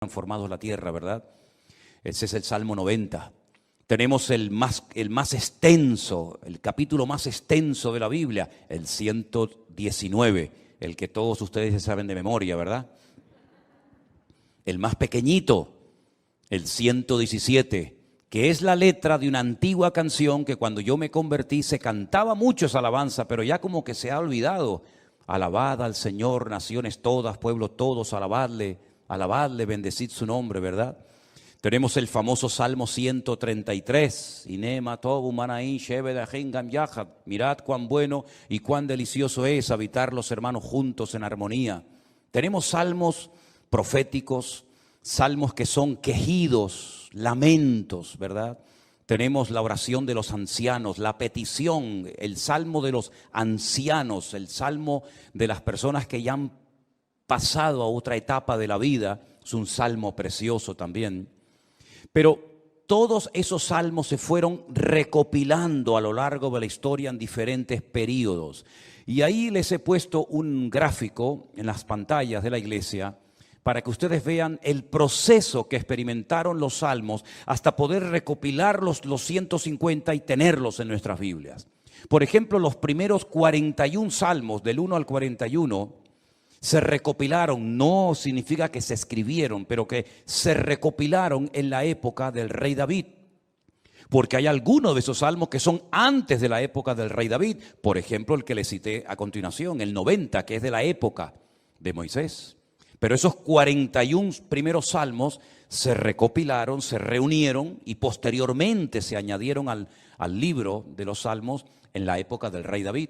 transformado la tierra, ¿verdad? Ese es el Salmo 90. Tenemos el más extenso, el capítulo más extenso de la Biblia, el 119, el que todos ustedes se saben de memoria, ¿verdad? El más pequeñito, el 117, que es la letra de una antigua canción que cuando yo me convertí se cantaba mucho esa alabanza, pero ya como que se ha olvidado. Alabad al Señor, naciones todas, pueblos todos, alabadle, bendecid su nombre, ¿verdad? Tenemos el famoso Salmo 133, Inema tobu manaín shebedahim gam yahad. Mirad cuán bueno y cuán delicioso es habitar los hermanos juntos en armonía. Tenemos salmos proféticos, salmos que son quejidos, lamentos, ¿verdad? Tenemos la oración de los ancianos, la petición, el salmo de los ancianos, el salmo de las personas que ya han pasado a otra etapa de la vida. Es un salmo precioso también. Pero todos esos salmos se fueron recopilando a lo largo de la historia en diferentes periodos. Y ahí les he puesto un gráfico en las pantallas de la iglesia para que ustedes vean el proceso que experimentaron los salmos hasta poder recopilar los 150 y tenerlos en nuestras Biblias. Por ejemplo, los primeros 41 salmos, del 1 al 41, se recopilaron, no significa que se escribieron, pero que se recopilaron en la época del rey David. Porque hay algunos de esos salmos que son antes de la época del rey David. Por ejemplo, el que les cité a continuación, el 90, que es de la época de Moisés. Pero esos 41 primeros salmos se recopilaron, se reunieron y posteriormente se añadieron al libro de los salmos en la época del rey David.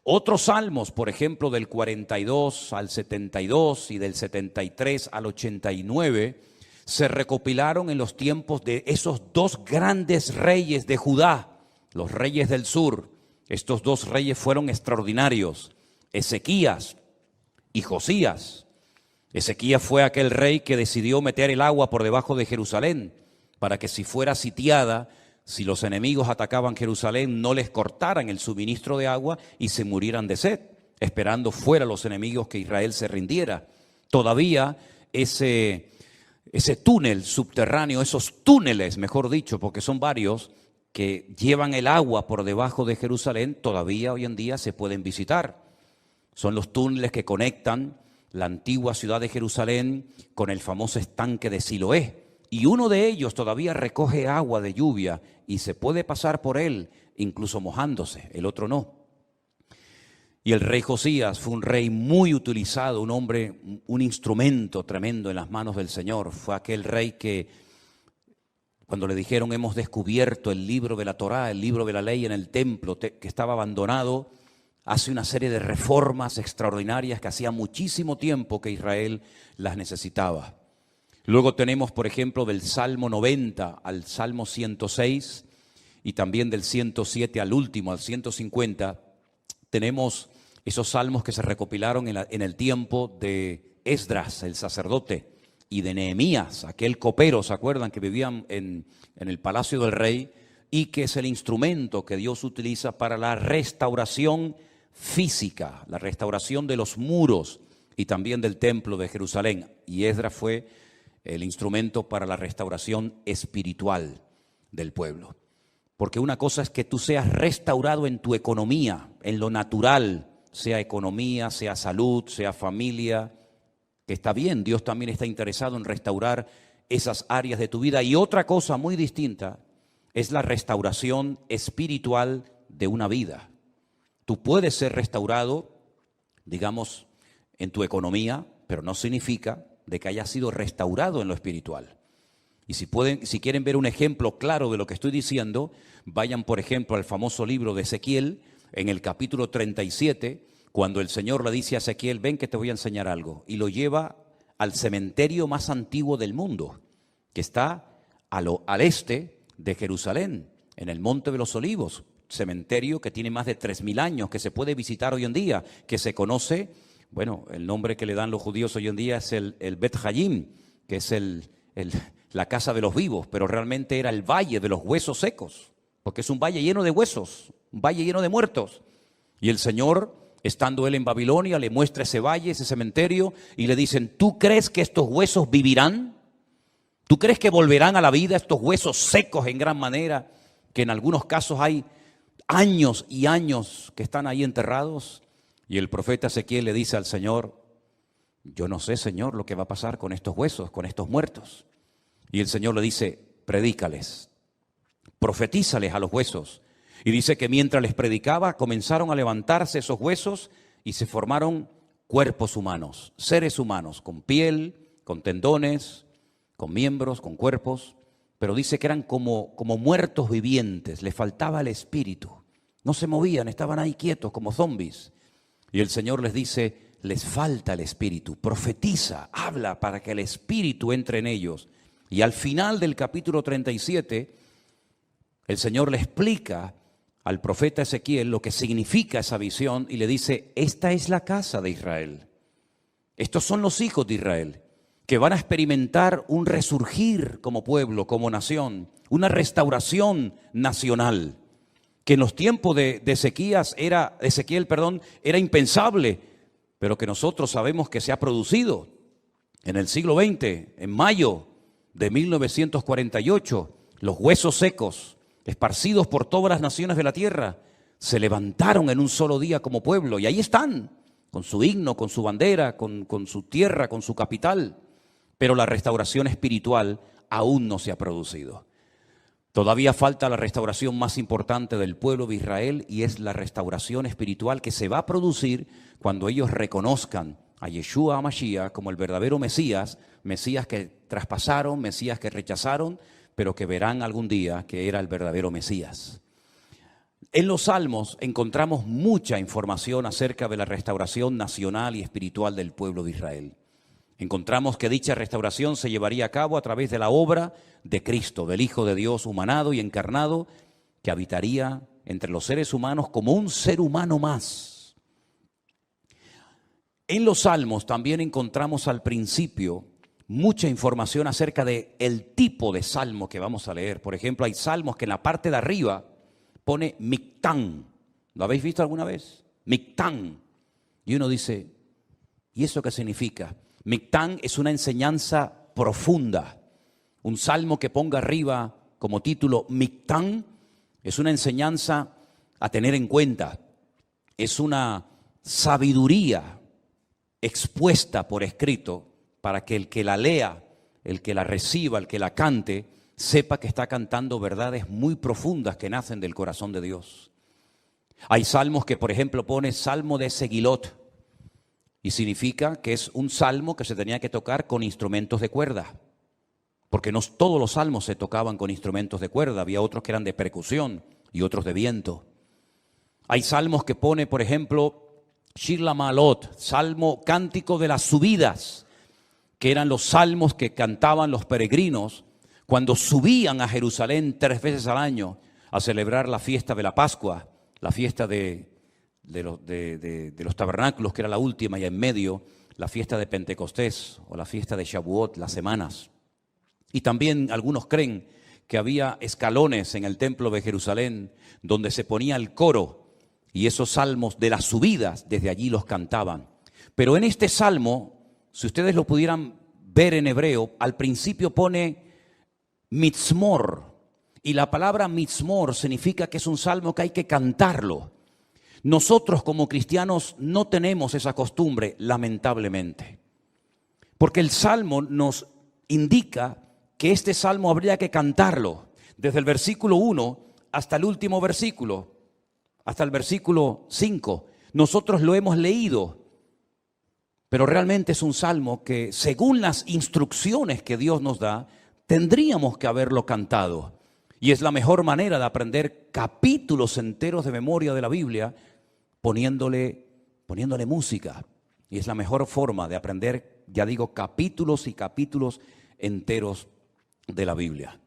Otros salmos, por ejemplo, del 42 al 72 y del 73 al 89, se recopilaron en los tiempos de esos dos grandes reyes de Judá, los reyes del sur. Estos dos reyes fueron extraordinarios, Ezequías y Josías. Ezequías fue aquel rey que decidió meter el agua por debajo de Jerusalén para que si fuera sitiada, si los enemigos atacaban Jerusalén, no les cortaran el suministro de agua y se murieran de sed, esperando fuera los enemigos que Israel se rindiera. Todavía ese túnel subterráneo, esos túneles, mejor dicho, porque son varios, que llevan el agua por debajo de Jerusalén, todavía hoy en día se pueden visitar. Son los túneles que conectan la antigua ciudad de Jerusalén con el famoso estanque de Siloé. Y uno de ellos todavía recoge agua de lluvia y se puede pasar por él, incluso mojándose, el otro no. Y el rey Josías fue un rey muy utilizado, un hombre, un instrumento tremendo en las manos del Señor. Fue aquel rey que, cuando le dijeron hemos descubierto el libro de la Torá, el libro de la ley en el templo que estaba abandonado, hace una serie de reformas extraordinarias que hacía muchísimo tiempo que Israel las necesitaba. Luego tenemos, por ejemplo, del Salmo 90 al Salmo 106 y también del 107 al último, al 150, tenemos esos salmos que se recopilaron en el tiempo de Esdras, el sacerdote, y de Nehemías, aquel copero, ¿se acuerdan? Que vivían en el palacio del rey y que es el instrumento que Dios utiliza para la restauración física, la restauración de los muros y también del templo de Jerusalén. Y Esdras fue el instrumento para la restauración espiritual del pueblo. Porque una cosa es que tú seas restaurado en tu economía, en lo natural, sea economía, sea salud, sea familia, que está bien, Dios también está interesado en restaurar esas áreas de tu vida. Y otra cosa muy distinta es la restauración espiritual de una vida. Tú puedes ser restaurado, digamos, en tu economía, pero no significa de que hayas sido restaurado en lo espiritual. Y si quieren ver un ejemplo claro de lo que estoy diciendo, vayan, por ejemplo, al famoso libro de Ezequiel, en el capítulo 37, cuando el Señor le dice a Ezequiel, ven que te voy a enseñar algo, y lo lleva al cementerio más antiguo del mundo, que está al este de Jerusalén, en el Monte de los Olivos, cementerio que tiene más de 3.000 años, que se puede visitar hoy en día, que se conoce, bueno, el nombre que le dan los judíos hoy en día es el Bet Hayim, que es la casa de los vivos, pero realmente era el valle de los huesos secos, porque es un valle lleno de huesos, un valle lleno de muertos. Y el Señor, estando él en Babilonia, le muestra ese valle, ese cementerio, y le dicen, ¿tú crees que estos huesos vivirán? ¿Tú crees que volverán a la vida estos huesos secos en gran manera, que en algunos casos hay años y años que están ahí enterrados? Y el profeta Ezequiel le dice al Señor: yo no sé, Señor, lo que va a pasar con estos huesos, con estos muertos. Y el Señor le dice: predícales, profetízales a los huesos. Y dice que mientras les predicaba, comenzaron a levantarse esos huesos y se formaron cuerpos humanos, seres humanos, con piel, con tendones, con miembros, con cuerpos. Pero dice que eran como muertos vivientes, les faltaba el espíritu. No se movían, estaban ahí quietos como zombies. Y el Señor les dice: les falta el espíritu, profetiza, habla para que el espíritu entre en ellos. Y al final del capítulo 37, el Señor le explica al profeta Ezequiel lo que significa esa visión y le dice: esta es la casa de Israel. Estos son los hijos de Israel, que van a experimentar un resurgir como pueblo, como nación, una restauración nacional, que en los tiempos de Ezequiel era impensable, pero que nosotros sabemos que se ha producido en el siglo XX, en mayo de 1948, los huesos secos, esparcidos por todas las naciones de la tierra, se levantaron en un solo día como pueblo, y ahí están, con su himno, con su bandera, con su tierra, con su capital. Pero la restauración espiritual aún no se ha producido. Todavía falta la restauración más importante del pueblo de Israel, y es la restauración espiritual que se va a producir cuando ellos reconozcan a Yeshua HaMashiach como el verdadero Mesías, Mesías que traspasaron, Mesías que rechazaron, pero que verán algún día que era el verdadero Mesías. En los Salmos encontramos mucha información acerca de la restauración nacional y espiritual del pueblo de Israel. Encontramos que dicha restauración se llevaría a cabo a través de la obra de Cristo, del Hijo de Dios humanado y encarnado, que habitaría entre los seres humanos como un ser humano más. En los Salmos también encontramos al principio mucha información acerca del tipo de salmo que vamos a leer. Por ejemplo, hay salmos que en la parte de arriba pone Mictán. ¿Lo habéis visto alguna vez? Mictán. Y uno dice: ¿y eso qué significa? Mictán es una enseñanza profunda. Un salmo que ponga arriba como título Mictán es una enseñanza a tener en cuenta. Es una sabiduría expuesta por escrito para que el que la lea, el que la reciba, el que la cante, sepa que está cantando verdades muy profundas que nacen del corazón de Dios. Hay salmos que, por ejemplo, pone Salmo de Segilot, y significa que es un salmo que se tenía que tocar con instrumentos de cuerda, porque no todos los salmos se tocaban con instrumentos de cuerda, había otros que eran de percusión y otros de viento. Hay salmos que pone, por ejemplo, Shir LaMa'alot, salmo cántico de las subidas, que eran los salmos que cantaban los peregrinos cuando subían a Jerusalén 3 veces al año a celebrar la fiesta de la Pascua, la fiesta de los tabernáculos, que era la última, y en medio la fiesta de Pentecostés o la fiesta de Shavuot, las semanas. Y también algunos creen que había escalones en el templo de Jerusalén donde se ponía el coro, y esos salmos de las subidas desde allí los cantaban. Pero en este salmo, si ustedes lo pudieran ver en hebreo, al principio pone mitzmor, y la palabra mitzmor significa que es un salmo que hay que cantarlo. Nosotros como cristianos no tenemos esa costumbre, lamentablemente, porque el salmo nos indica que este salmo habría que cantarlo desde el versículo 1 hasta el último versículo, hasta el versículo 5. Nosotros lo hemos leído, pero realmente es un salmo que, según las instrucciones que Dios nos da, tendríamos que haberlo cantado. Y es la mejor manera de aprender capítulos enteros de memoria de la Biblia, poniéndole música. Y es la mejor forma de aprender, ya digo, capítulos y capítulos enteros de la Biblia.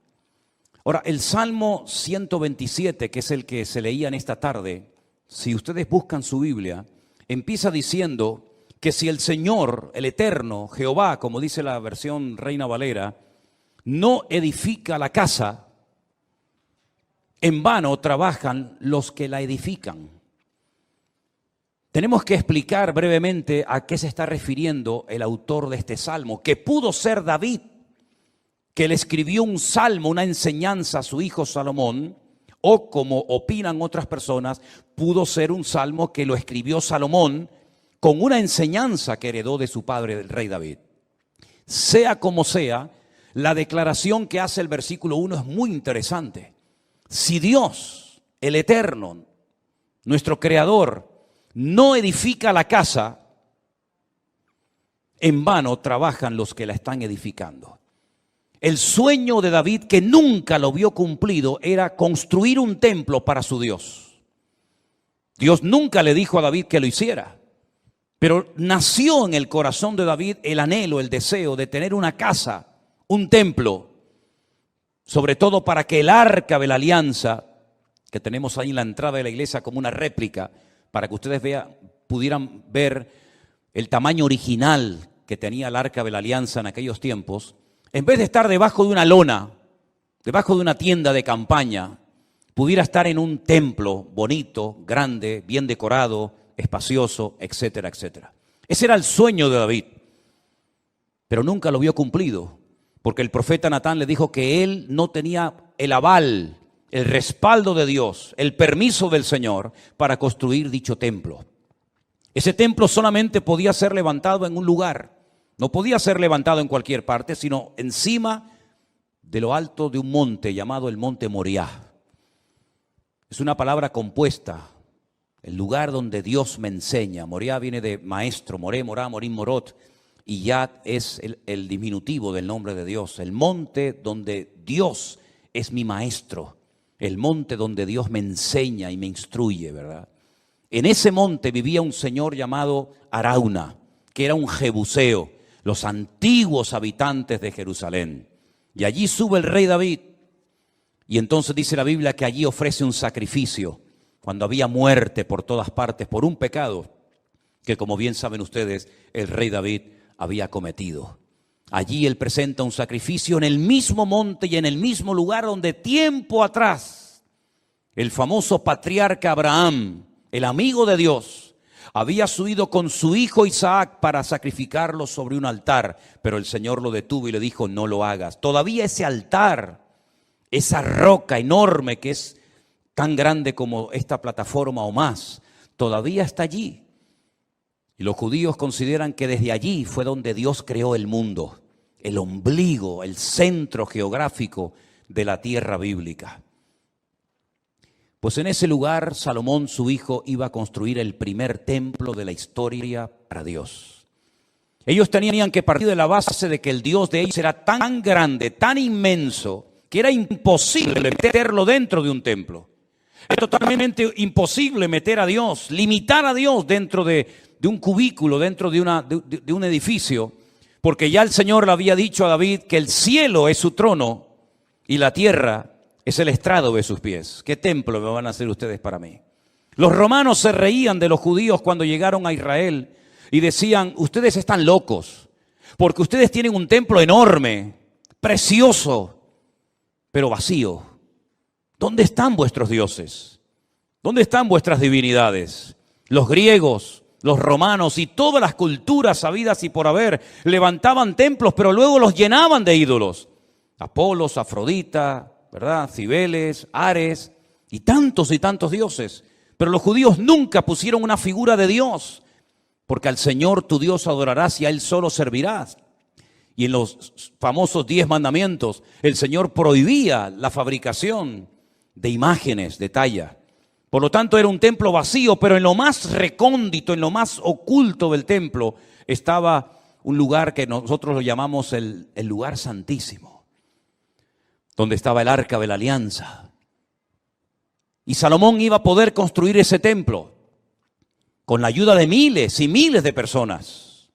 Ahora, el Salmo 127, que es el que se leía en esta tarde, si ustedes buscan su Biblia, empieza diciendo que si el Señor, el Eterno, Jehová, como dice la versión Reina Valera, no edifica la casa, en vano trabajan los que la edifican. Tenemos que explicar brevemente a qué se está refiriendo el autor de este salmo, que pudo ser David, que le escribió un salmo, una enseñanza a su hijo Salomón, o como opinan otras personas, pudo ser un salmo que lo escribió Salomón con una enseñanza que heredó de su padre, el rey David. Sea como sea, la declaración que hace el versículo 1 es muy interesante. Si Dios, el Eterno, nuestro Creador, no edifica la casa, en vano trabajan los que la están edificando. El sueño de David, que nunca lo vio cumplido, era construir un templo para su Dios. Dios nunca le dijo a David que lo hiciera, pero nació en el corazón de David el anhelo, el deseo de tener una casa, un templo, sobre todo para que el arca de la alianza, que tenemos ahí en la entrada de la iglesia como una réplica, para que ustedes pudieran ver el tamaño original que tenía el arca de la alianza en aquellos tiempos, en vez de estar debajo de una lona, debajo de una tienda de campaña, pudiera estar en un templo bonito, grande, bien decorado, espacioso, etcétera, etcétera. Ese era el sueño de David, pero nunca lo vio cumplido, porque el profeta Natán le dijo que él no tenía el aval, el respaldo de Dios, el permiso del Señor para construir dicho templo. Ese templo solamente podía ser levantado en un lugar. No podía ser levantado en cualquier parte, sino encima de lo alto de un monte llamado el monte Moriah. Es una palabra compuesta, el lugar donde Dios me enseña. Moriah viene de maestro, Moré, Morá, Morín, Morot, y Yad es el diminutivo del nombre de Dios. El monte donde Dios es mi maestro, el monte donde Dios me enseña y me instruye, ¿verdad? En ese monte vivía un señor llamado Arauna, que era un jebuseo, los antiguos habitantes de Jerusalén. Y allí sube el rey David. Y entonces dice la Biblia que allí ofrece un sacrificio, cuando había muerte por todas partes, por un pecado que, como bien saben ustedes, el rey David había cometido. Allí él presenta un sacrificio en el mismo monte y en el mismo lugar donde tiempo atrás el famoso patriarca Abraham, el amigo de Dios, había subido con su hijo Isaac para sacrificarlo sobre un altar, pero el Señor lo detuvo y le dijo: no lo hagas. Todavía ese altar, esa roca enorme que es tan grande como esta plataforma o más, todavía está allí. Y los judíos consideran que desde allí fue donde Dios creó el mundo, el ombligo, el centro geográfico de la tierra bíblica. Pues en ese lugar Salomón, su hijo, iba a construir el primer templo de la historia para Dios. Ellos tenían que partir de la base de que el Dios de ellos era tan grande, tan inmenso, que era imposible meterlo dentro de un templo. Es totalmente imposible meter a Dios, limitar a Dios dentro de un cubículo, dentro de un edificio, porque ya el Señor le había dicho a David que el cielo es su trono y la tierra es el estrado de sus pies. ¿Qué templo me van a hacer ustedes para mí? Los romanos se reían de los judíos cuando llegaron a Israel y decían: ustedes están locos, porque ustedes tienen un templo enorme, precioso, pero vacío. ¿Dónde están vuestros dioses? ¿Dónde están vuestras divinidades? Los griegos, los romanos y todas las culturas habidas y por haber levantaban templos, pero luego los llenaban de ídolos. Apolos, Afrodita, ¿verdad? Cibeles, Ares y tantos dioses. Pero los judíos nunca pusieron una figura de Dios, porque al Señor tu Dios adorarás y a Él solo servirás. Y en los famosos 10 mandamientos, el Señor prohibía la fabricación de imágenes de talla. Por lo tanto, era un templo vacío, pero en lo más recóndito, en lo más oculto del templo, estaba un lugar que nosotros lo llamamos el lugar santísimo, donde estaba el arca de la alianza. Y Salomón iba a poder construir ese templo con la ayuda de miles y miles de personas.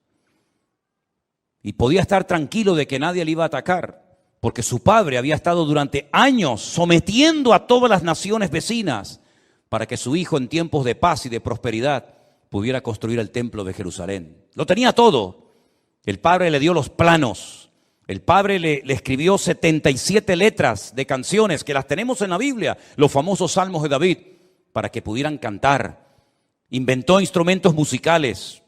Y podía estar tranquilo de que nadie le iba a atacar, porque su padre había estado durante años sometiendo a todas las naciones vecinas para que su hijo, en tiempos de paz y de prosperidad, pudiera construir el templo de Jerusalén. Lo tenía todo. El padre le dio los planos. El padre le escribió 77 letras de canciones que las tenemos en la Biblia, los famosos salmos de David, para que pudieran cantar. Inventó instrumentos musicales,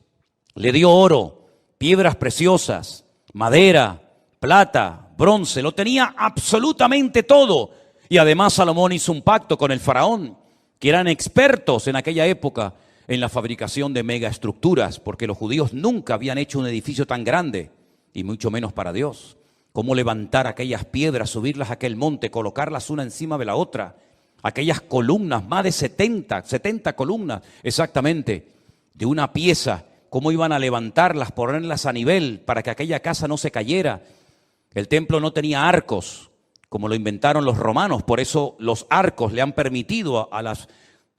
le dio oro, piedras preciosas, madera, plata, bronce, lo tenía absolutamente todo. Y además Salomón hizo un pacto con el faraón, que eran expertos en aquella época en la fabricación de megaestructuras, porque los judíos nunca habían hecho un edificio tan grande, y mucho menos para Dios. Cómo levantar aquellas piedras, subirlas a aquel monte, colocarlas una encima de la otra. Aquellas columnas, más de 70 columnas exactamente, de una pieza. Cómo iban a levantarlas, ponerlas a nivel para que aquella casa no se cayera. El templo no tenía arcos, como lo inventaron los romanos. Por eso los arcos le han permitido a las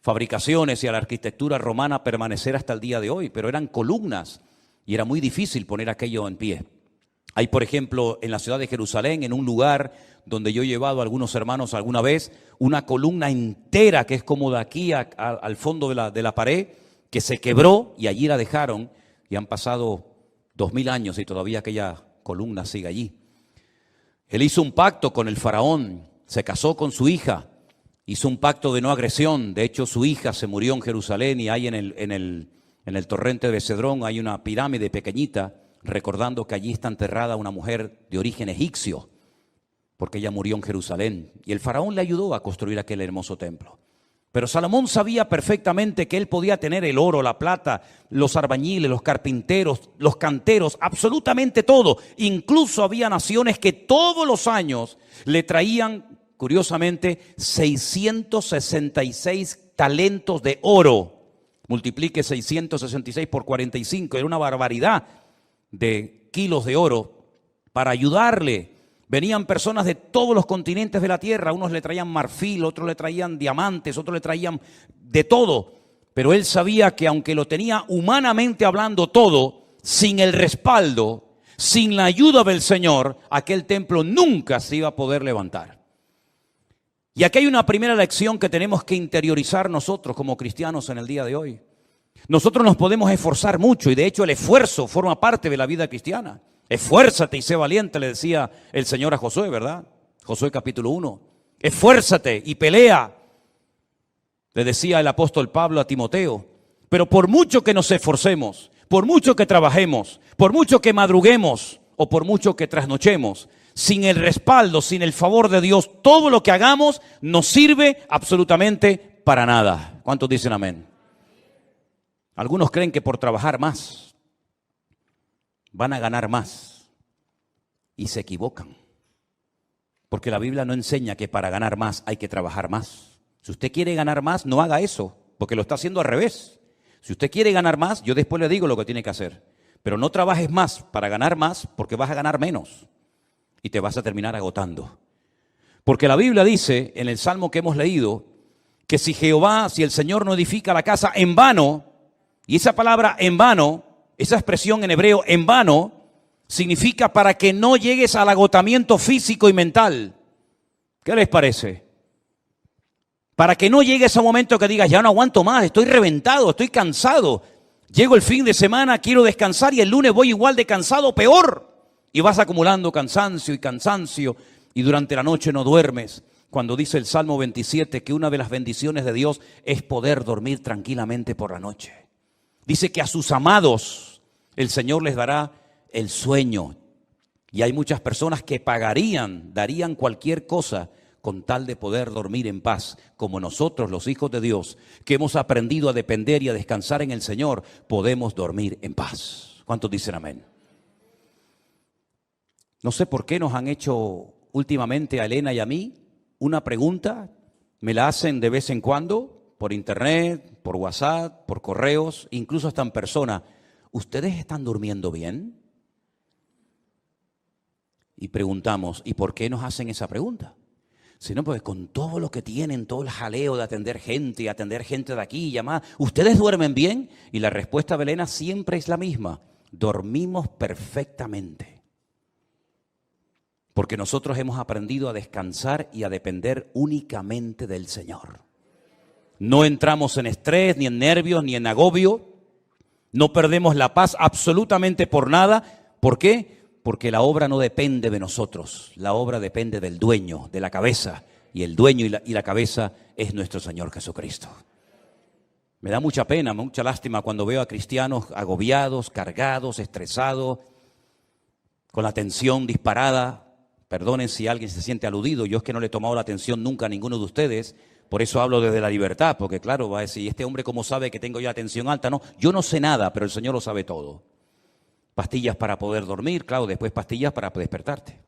fabricaciones y a la arquitectura romana permanecer hasta el día de hoy. Pero eran columnas y era muy difícil poner aquello en pie. Hay, por ejemplo, en la ciudad de Jerusalén, en un lugar donde yo he llevado a algunos hermanos alguna vez, una columna entera que es como de aquí al fondo de la pared, que se quebró y allí la dejaron, y han pasado 2000 años y todavía aquella columna sigue allí. Él hizo un pacto con el faraón, se casó con su hija, hizo un pacto de no agresión. De hecho, su hija se murió en Jerusalén, y ahí en el torrente de Cedrón hay una pirámide pequeñita, recordando que allí está enterrada una mujer de origen egipcio, porque ella murió en Jerusalén. Y el faraón le ayudó a construir aquel hermoso templo. Pero Salomón sabía perfectamente que él podía tener el oro, la plata, los albañiles, los carpinteros, los canteros, absolutamente todo. Incluso había naciones que todos los años le traían, curiosamente, 666 talentos de oro. Multiplique 666 por 45, era una barbaridad de kilos de oro para ayudarle. Venían personas de todos los continentes de la tierra, unos le traían marfil, otros le traían diamantes, otros le traían de todo. Pero él sabía que aunque lo tenía humanamente hablando todo, sin el respaldo, sin la ayuda del Señor, aquel templo nunca se iba a poder levantar. Y aquí hay una primera lección que tenemos que interiorizar nosotros como cristianos en el día de hoy. Nosotros nos podemos esforzar mucho, y de hecho el esfuerzo forma parte de la vida cristiana. Esfuérzate y sé valiente, le decía el Señor a Josué, ¿verdad? Josué capítulo 1. Esfuérzate y pelea, le decía el apóstol Pablo a Timoteo. Pero por mucho que nos esforcemos, por mucho que trabajemos, por mucho que madruguemos o por mucho que trasnochemos, sin el respaldo, sin el favor de Dios, todo lo que hagamos no sirve absolutamente para nada. ¿Cuántos dicen amén? Algunos creen que por trabajar más van a ganar más, y se equivocan, porque la Biblia no enseña que para ganar más hay que trabajar más. Si usted quiere ganar más, no haga eso, porque lo está haciendo al revés. Si usted quiere ganar más, yo después le digo lo que tiene que hacer, pero no trabajes más para ganar más, porque vas a ganar menos y te vas a terminar agotando. Porque la Biblia dice en el Salmo que hemos leído que si el Señor no edifica la casa, en vano. Y esa palabra en vano, esa expresión en hebreo en vano, significa para que no llegues al agotamiento físico y mental. ¿Qué les parece? Para que no llegues a un momento que digas, ya no aguanto más, estoy reventado, estoy cansado. Llego el fin de semana, quiero descansar y el lunes voy igual de cansado, peor. Y vas acumulando cansancio y cansancio y durante la noche no duermes. Cuando dice el Salmo 27 que una de las bendiciones de Dios es poder dormir tranquilamente por la noche. Dice que a sus amados el Señor les dará el sueño. Y hay muchas personas que darían cualquier cosa con tal de poder dormir en paz, como nosotros, los hijos de Dios, que hemos aprendido a depender y a descansar en el Señor, podemos dormir en paz. ¿Cuántos dicen amén? No sé por qué nos han hecho últimamente a Elena y a mí una pregunta, me la hacen de vez en cuando, por internet, por WhatsApp, por correos, incluso hasta en persona. ¿Ustedes están durmiendo bien? Y preguntamos, ¿y por qué nos hacen esa pregunta? Si no, pues con todo lo que tienen, todo el jaleo de atender gente de aquí y llamar, ¿ustedes duermen bien? Y la respuesta de Elena siempre es la misma, dormimos perfectamente. Porque nosotros hemos aprendido a descansar y a depender únicamente del Señor. No entramos en estrés, ni en nervios, ni en agobio. No perdemos la paz absolutamente por nada. ¿Por qué? Porque la obra no depende de nosotros. La obra depende del dueño, de la cabeza. Y el dueño y la cabeza es nuestro Señor Jesucristo. Me da mucha pena, mucha lástima cuando veo a cristianos agobiados, cargados, estresados, con la tensión disparada Perdonen si alguien se siente aludido, yo es que no le he tomado la atención nunca a ninguno de ustedes, por eso hablo desde la libertad, porque claro, va a decir, ¿este hombre cómo sabe que tengo yo la atención alta? No, yo no sé nada, pero el Señor lo sabe todo. Pastillas para poder dormir, claro, después pastillas para despertarte.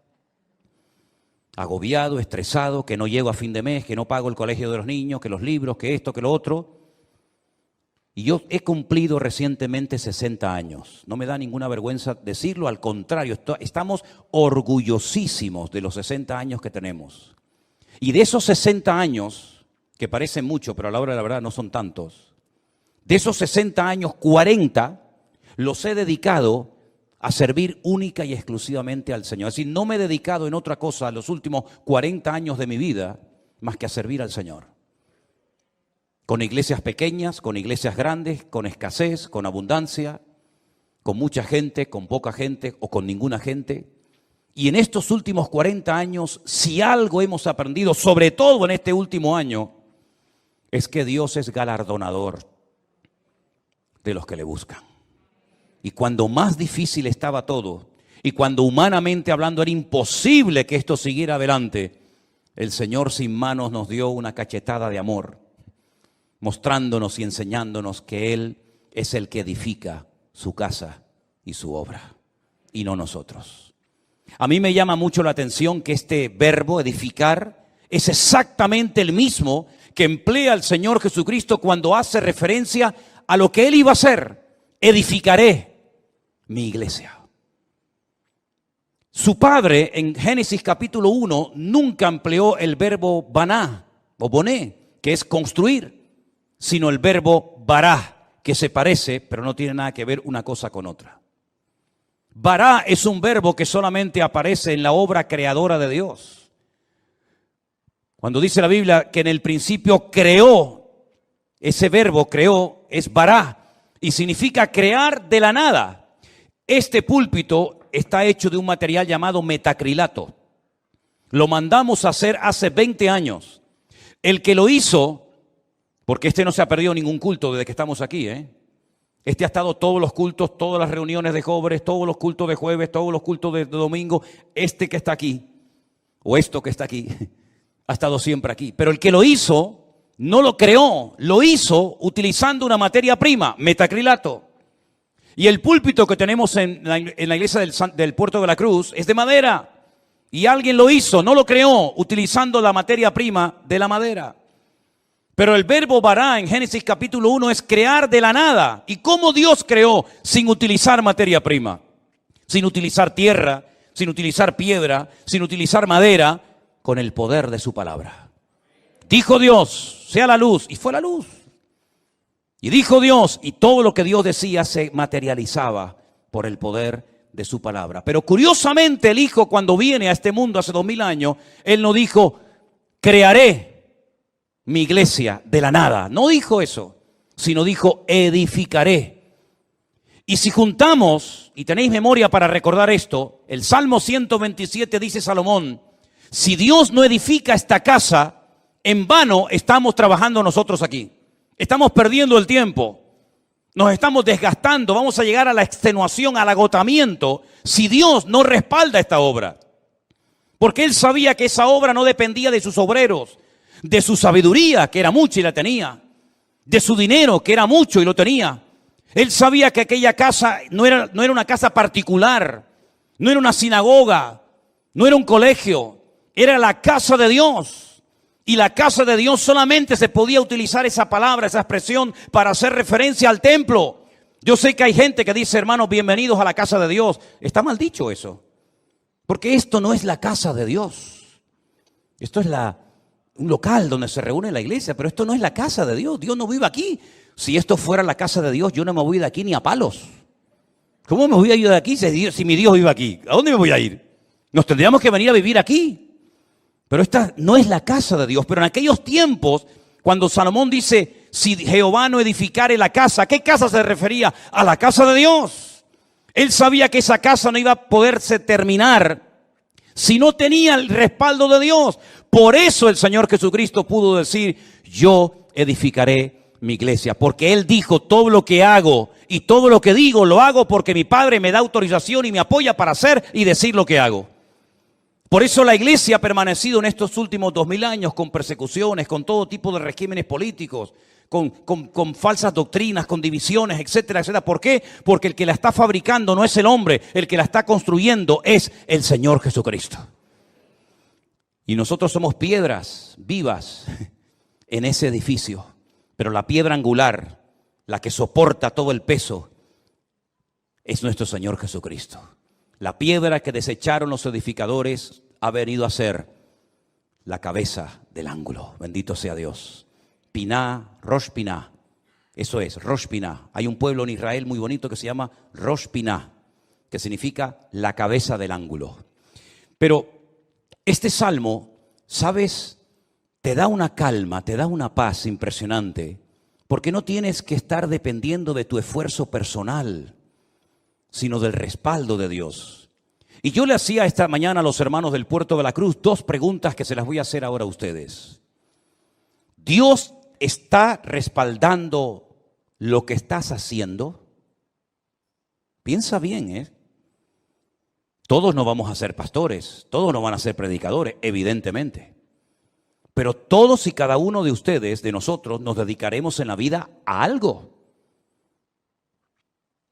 Agobiado, estresado, que no llego a fin de mes, que no pago el colegio de los niños, que los libros, que esto, que lo otro. Y yo he cumplido recientemente 60 años. No me da ninguna vergüenza decirlo, al contrario, estamos orgullosísimos de los 60 años que tenemos. Y de esos 60 años, que parecen mucho, pero a la hora de la verdad no son tantos, de esos 60 años, 40 los he dedicado a servir única y exclusivamente al Señor. Es decir, no me he dedicado en otra cosa los últimos 40 años de mi vida más que a servir al Señor. Con iglesias pequeñas, con iglesias grandes, con escasez, con abundancia, con mucha gente, con poca gente o con ninguna gente. Y en estos últimos 40 años, si algo hemos aprendido, sobre todo en este último año, es que Dios es galardonador de los que le buscan. Y cuando más difícil estaba todo, y cuando humanamente hablando era imposible que esto siguiera adelante, el Señor sin manos nos dio una cachetada de amor, mostrándonos y enseñándonos que Él es el que edifica su casa y su obra, y no nosotros. A mí me llama mucho la atención que este verbo, edificar, es exactamente el mismo que emplea el Señor Jesucristo cuando hace referencia a lo que Él iba a hacer. Edificaré mi iglesia. Su padre en Génesis capítulo 1 nunca empleó el verbo baná o boné, que es construir, sino el verbo bará, que se parece, pero no tiene nada que ver una cosa con otra. Bará es un verbo que solamente aparece en la obra creadora de Dios. Cuando dice la Biblia que en el principio creó, ese verbo creó es bará y significa crear de la nada. Este púlpito está hecho de un material llamado metacrilato. Lo mandamos a hacer hace 20 años. El que lo hizo, porque este no se ha perdido ningún culto desde que estamos aquí, Este ha estado todos los cultos, todas las reuniones de jóvenes, todos los cultos de jueves, todos los cultos de domingo. Este que está aquí, o esto que está aquí, ha estado siempre aquí. Pero el que lo hizo, no lo creó, lo hizo utilizando una materia prima, metacrilato. Y el púlpito que tenemos en la iglesia del Puerto de la Cruz es de madera. Y alguien lo hizo, no lo creó, utilizando la materia prima de la madera. Pero el verbo bará en Génesis capítulo 1 es crear de la nada. ¿Y cómo Dios creó sin utilizar materia prima? Sin utilizar tierra, sin utilizar piedra, sin utilizar madera, con el poder de su palabra. Dijo Dios, sea la luz, y fue la luz. Y dijo Dios, y todo lo que Dios decía se materializaba por el poder de su palabra. Pero curiosamente el Hijo, cuando viene a este mundo hace 2000 años, Él no dijo, crearé mi iglesia de la nada. No dijo eso, sino dijo, edificaré. Y si juntamos, y tenéis memoria para recordar esto, el Salmo 127 dice Salomón, si Dios no edifica esta casa, en vano estamos trabajando nosotros aquí. Estamos perdiendo el tiempo, nos estamos desgastando, vamos a llegar a la extenuación, al agotamiento, si Dios no respalda esta obra. Porque Él sabía que esa obra no dependía de sus obreros, de su sabiduría, que era mucha y la tenía, de su dinero, que era mucho y lo tenía. Él sabía que aquella casa no era una casa particular, no era una sinagoga, no era un colegio, era la casa de Dios. Y la casa de Dios solamente se podía utilizar esa palabra, esa expresión para hacer referencia al templo. Yo sé que hay gente que dice, hermanos, bienvenidos a la casa de Dios. Está mal dicho eso, porque esto no es la casa de Dios. Esto es un local donde se reúne la iglesia, pero esto no es la casa de Dios. Dios no vive aquí. Si esto fuera la casa de Dios, yo no me voy de aquí ni a palos. ¿Cómo me voy a ir de aquí si mi Dios vive aquí? ¿A dónde me voy a ir? Nos tendríamos que venir a vivir aquí. Pero esta no es la casa de Dios. Pero en aquellos tiempos, cuando Salomón dice, si Jehová no edificare la casa, ¿a qué casa se refería? A la casa de Dios. Él sabía que esa casa no iba a poderse terminar si no tenía el respaldo de Dios. Por eso el Señor Jesucristo pudo decir, yo edificaré mi iglesia. Porque Él dijo, todo lo que hago y todo lo que digo, lo hago porque mi Padre me da autorización y me apoya para hacer y decir lo que hago. Por eso la iglesia ha permanecido en estos últimos 2000 años con persecuciones, con todo tipo de regímenes políticos, con falsas doctrinas, con divisiones, etcétera, etcétera. ¿Por qué? Porque el que la está fabricando no es el hombre, el que la está construyendo es el Señor Jesucristo. Y nosotros somos piedras vivas en ese edificio, pero la piedra angular, la que soporta todo el peso, es nuestro Señor Jesucristo. La piedra que desecharon los edificadores ha venido a ser la cabeza del ángulo. Bendito sea Dios. Piná, Rosh Piná. Eso es, Rosh Piná. Hay un pueblo en Israel muy bonito que se llama Rosh Piná, que significa la cabeza del ángulo. Pero este salmo, ¿sabes? Te da una calma, te da una paz impresionante, porque no tienes que estar dependiendo de tu esfuerzo personal, sino del respaldo de Dios. Y yo le hacía esta mañana a los hermanos del Puerto de la Cruz 2 preguntas que se las voy a hacer ahora a ustedes. ¿Dios está respaldando lo que estás haciendo? Piensa bien, ¿eh? Todos no vamos a ser pastores, todos no van a ser predicadores, evidentemente. Pero todos y cada uno de ustedes, de nosotros, nos dedicaremos en la vida a algo.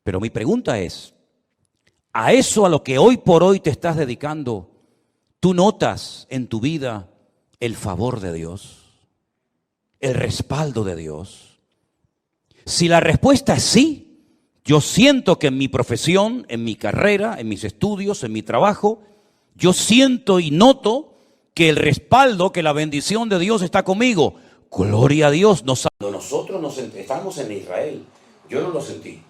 Pero mi pregunta es, ¿a eso a lo que hoy por hoy te estás dedicando, tú notas en tu vida el favor de Dios, el respaldo de Dios? Si la respuesta es sí, yo siento que en mi profesión, en mi carrera, en mis estudios, en mi trabajo, yo siento y noto que el respaldo, que la bendición de Dios está conmigo. Gloria a Dios. Cuando nosotros estamos en Israel, yo no lo sentí,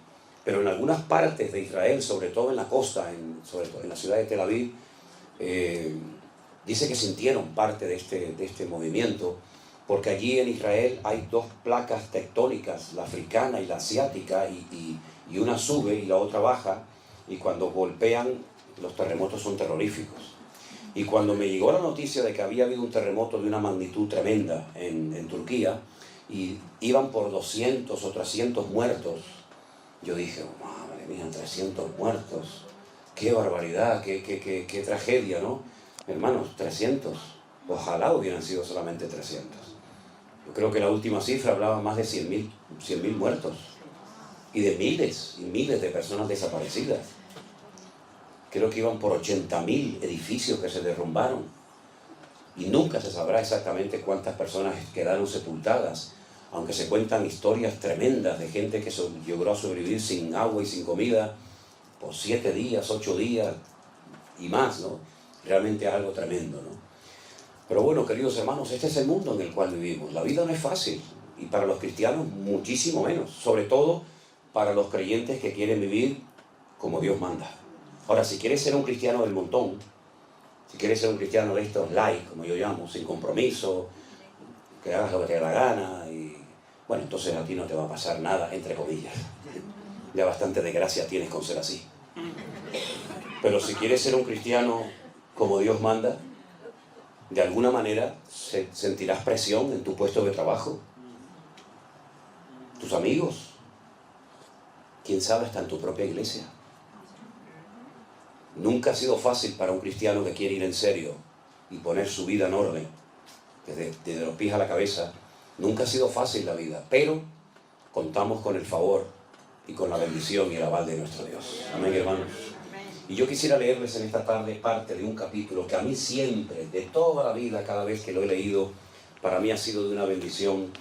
pero en algunas partes de Israel, sobre todo en la costa, sobre todo en la ciudad de Tel Aviv, dice que sintieron parte de este movimiento, porque allí en Israel hay dos placas tectónicas, la africana y la asiática, y una sube y la otra baja, y cuando golpean, los terremotos son terroríficos. Y cuando me llegó la noticia de que había habido un terremoto de una magnitud tremenda en Turquía, y iban por 200 o 300 muertos, yo dije, oh, madre mía, 300 muertos, qué barbaridad, qué tragedia, ¿no? Hermanos, 300, ojalá hubieran sido solamente 300. Yo creo que la última cifra hablaba más de 100.000 muertos, y de miles y miles de personas desaparecidas. Creo que iban por 80.000 edificios que se derrumbaron, y nunca se sabrá exactamente cuántas personas quedaron sepultadas, aunque se cuentan historias tremendas de gente que logró sobrevivir sin agua y sin comida por 7 días, 8 días y más, ¿no? Realmente es algo tremendo, ¿no? Pero bueno, queridos hermanos, este es el mundo en el cual vivimos. La vida no es fácil, y para los cristianos muchísimo menos, sobre todo para los creyentes que quieren vivir como Dios manda. Ahora, si quieres ser un cristiano del montón, si quieres ser un cristiano de estos light, como yo llamo, sin compromiso, que hagas lo que te dé la gana, y bueno, entonces a ti no te va a pasar nada, entre comillas. Ya bastante desgracia tienes con ser así. Pero si quieres ser un cristiano como Dios manda, de alguna manera sentirás presión en tu puesto de trabajo. Tus amigos, quién sabe, hasta en tu propia iglesia. Nunca ha sido fácil para un cristiano que quiere ir en serio y poner su vida en orden, desde los pies a la cabeza. Nunca ha sido fácil la vida, pero contamos con el favor y con la bendición y el aval de nuestro Dios. Amén, hermanos. Y yo quisiera leerles en esta tarde parte de un capítulo que a mí siempre, de toda la vida, cada vez que lo he leído, para mí ha sido de una bendición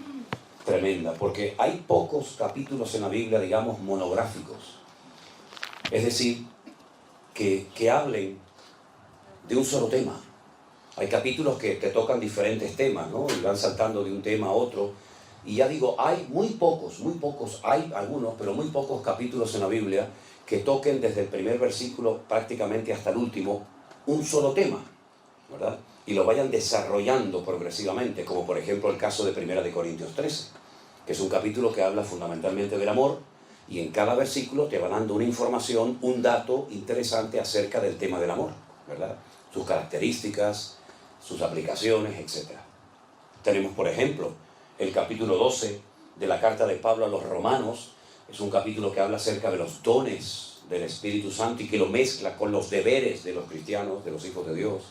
tremenda, porque hay pocos capítulos en la Biblia, digamos, monográficos. Es decir, que hablen de un solo tema. Hay capítulos que tocan diferentes temas, ¿no? Y van saltando de un tema a otro. Y ya digo, hay muy pocos, hay algunos, pero muy pocos capítulos en la Biblia que toquen desde el primer versículo prácticamente hasta el último un solo tema, ¿verdad? Y lo vayan desarrollando progresivamente, como por ejemplo el caso de 1 Corintios 13, que es un capítulo que habla fundamentalmente del amor, y en cada versículo te va dando una información, un dato interesante acerca del tema del amor, ¿verdad? Sus características, sus aplicaciones, etc. Tenemos, por ejemplo, el capítulo 12 de la carta de Pablo a los Romanos. Es un capítulo que habla acerca de los dones del Espíritu Santo y que lo mezcla con los deberes de los cristianos, de los hijos de Dios.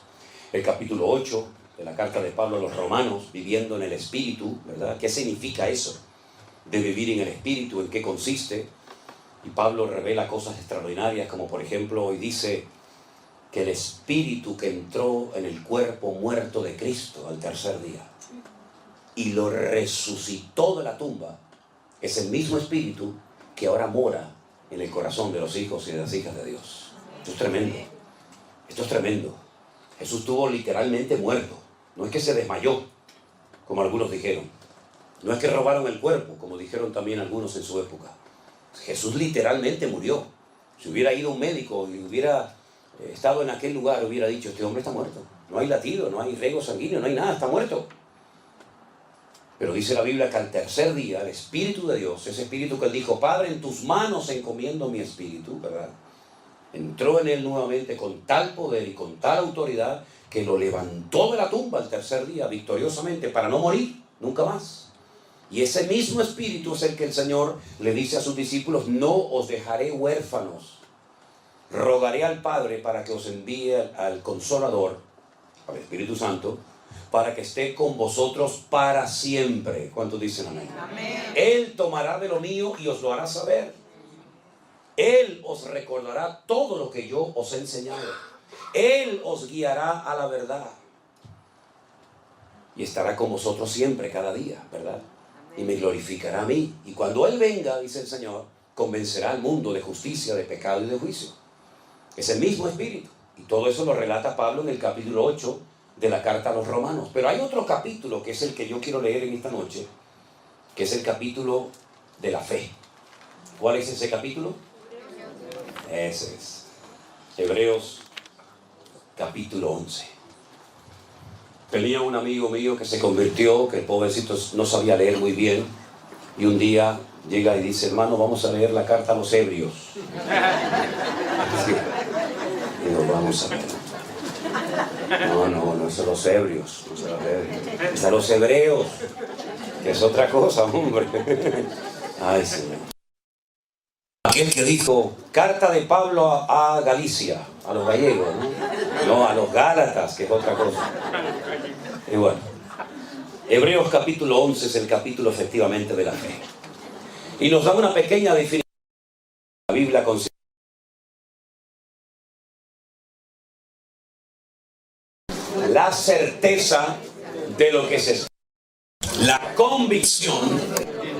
el capítulo 8 de la carta de Pablo a los Romanos, viviendo en el Espíritu, ¿verdad? ¿Qué significa eso de vivir en el Espíritu? ¿En qué consiste? Y Pablo revela cosas extraordinarias, como por ejemplo hoy dice que el Espíritu que entró en el cuerpo muerto de Cristo al tercer día y lo resucitó de la tumba, es el mismo Espíritu que ahora mora en el corazón de los hijos y de las hijas de Dios. Esto es tremendo. Esto es tremendo. Jesús estuvo literalmente muerto. No es que se desmayó, como algunos dijeron. No es que robaron el cuerpo, como dijeron también algunos en su época. Jesús literalmente murió. Si hubiera ido un médico y hubiera estado en aquel lugar, hubiera dicho, este hombre está muerto. No hay latido, no hay riego sanguíneo, no hay nada, está muerto. Pero dice la Biblia que al tercer día el Espíritu de Dios, ese Espíritu que él dijo, Padre, en tus manos encomiendo mi espíritu, ¿verdad? Entró en él nuevamente con tal poder y con tal autoridad que lo levantó de la tumba al tercer día victoriosamente para no morir nunca más. Y ese mismo Espíritu es el que el Señor le dice a sus discípulos, no os dejaré huérfanos, rogaré al Padre para que os envíe al Consolador, al Espíritu Santo, para que esté con vosotros para siempre. ¿Cuántos dicen amén? Amén. Él tomará de lo mío y os lo hará saber. Él os recordará todo lo que yo os he enseñado. Él os guiará a la verdad. Y estará con vosotros siempre, cada día, ¿verdad? Y me glorificará a mí. Y cuando Él venga, dice el Señor, convencerá al mundo de justicia, de pecado y de juicio. Es el mismo Espíritu. Y todo eso lo relata Pablo en el capítulo 8 de la carta a los Romanos. Pero hay otro capítulo que es el que yo quiero leer en esta noche, que es el capítulo de la fe. ¿Cuál es ese capítulo? Ese es Hebreos capítulo 11. Tenía un amigo mío que se convirtió, que el pobrecito no sabía leer muy bien, y un día llega y dice, hermano, vamos a leer la carta a los Hebreos. Sí. Digo, vamos a ver. No son los Hebreos, no son los Hebreos, es a los Hebreos, que es otra cosa, hombre. Ay, Señor. Aquel que dijo, carta de Pablo a Galicia, a los gallegos, ¿no? No, a los Gálatas, que es otra cosa. Y bueno, Hebreos capítulo 11 es el capítulo efectivamente de la fe. Y nos da una pequeña definición. La Biblia considera la certeza de lo que se espera, la convicción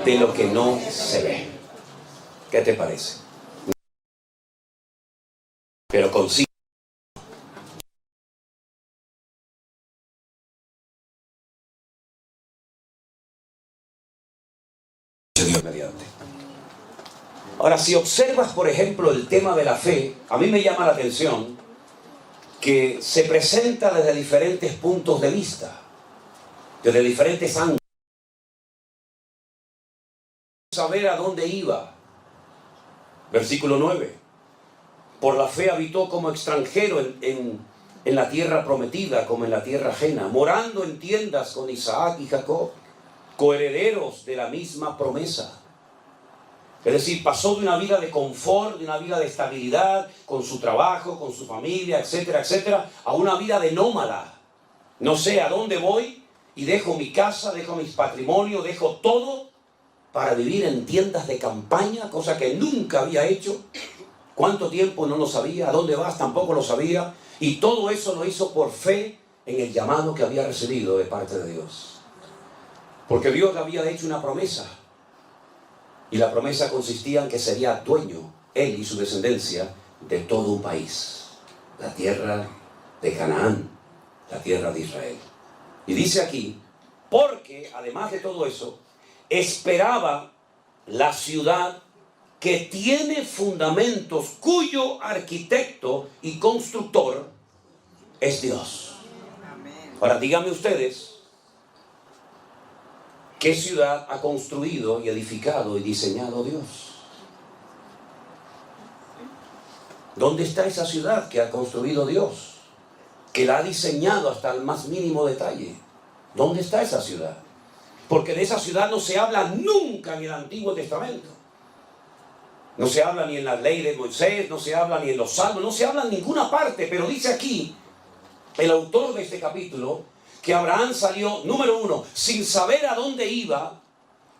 de lo que no se ve. ¿Qué te parece? Pero consigue. Dios mediante. Ahora, si observas, por ejemplo, el tema de la fe, a mí me llama la atención que se presenta desde diferentes puntos de vista, desde diferentes ángulos. Saber a dónde iba. Versículo 9. Por la fe habitó como extranjero en la tierra prometida, como en la tierra ajena, morando en tiendas con Isaac y Jacob, coherederos de la misma promesa. Es decir, pasó de una vida de confort, de una vida de estabilidad, con su trabajo, con su familia, etcétera, etcétera, a una vida de nómada. No sé a dónde voy y dejo mi casa, dejo mis patrimonios, dejo todo para vivir en tiendas de campaña, cosa que nunca había hecho. ¿Cuánto tiempo? No lo sabía. ¿A dónde vas? Tampoco lo sabía. Y todo eso lo hizo por fe en el llamado que había recibido de parte de Dios. Porque Dios le había hecho una promesa. Y la promesa consistía en que sería dueño, él y su descendencia, de todo un país. La tierra de Canaán, la tierra de Israel. Y dice aquí, porque además de todo eso, esperaba la ciudad que tiene fundamentos, cuyo arquitecto y constructor es Dios. Ahora díganme ustedes, ¿qué ciudad ha construido y edificado y diseñado Dios? ¿Dónde está esa ciudad que ha construido Dios? Que la ha diseñado hasta el más mínimo detalle. ¿Dónde está esa ciudad? Porque de esa ciudad no se habla nunca en el Antiguo Testamento. No se habla ni en la ley de Moisés, no se habla ni en los salmos, no se habla en ninguna parte, pero dice aquí el autor de este capítulo, que Abraham salió, número uno, sin saber a dónde iba,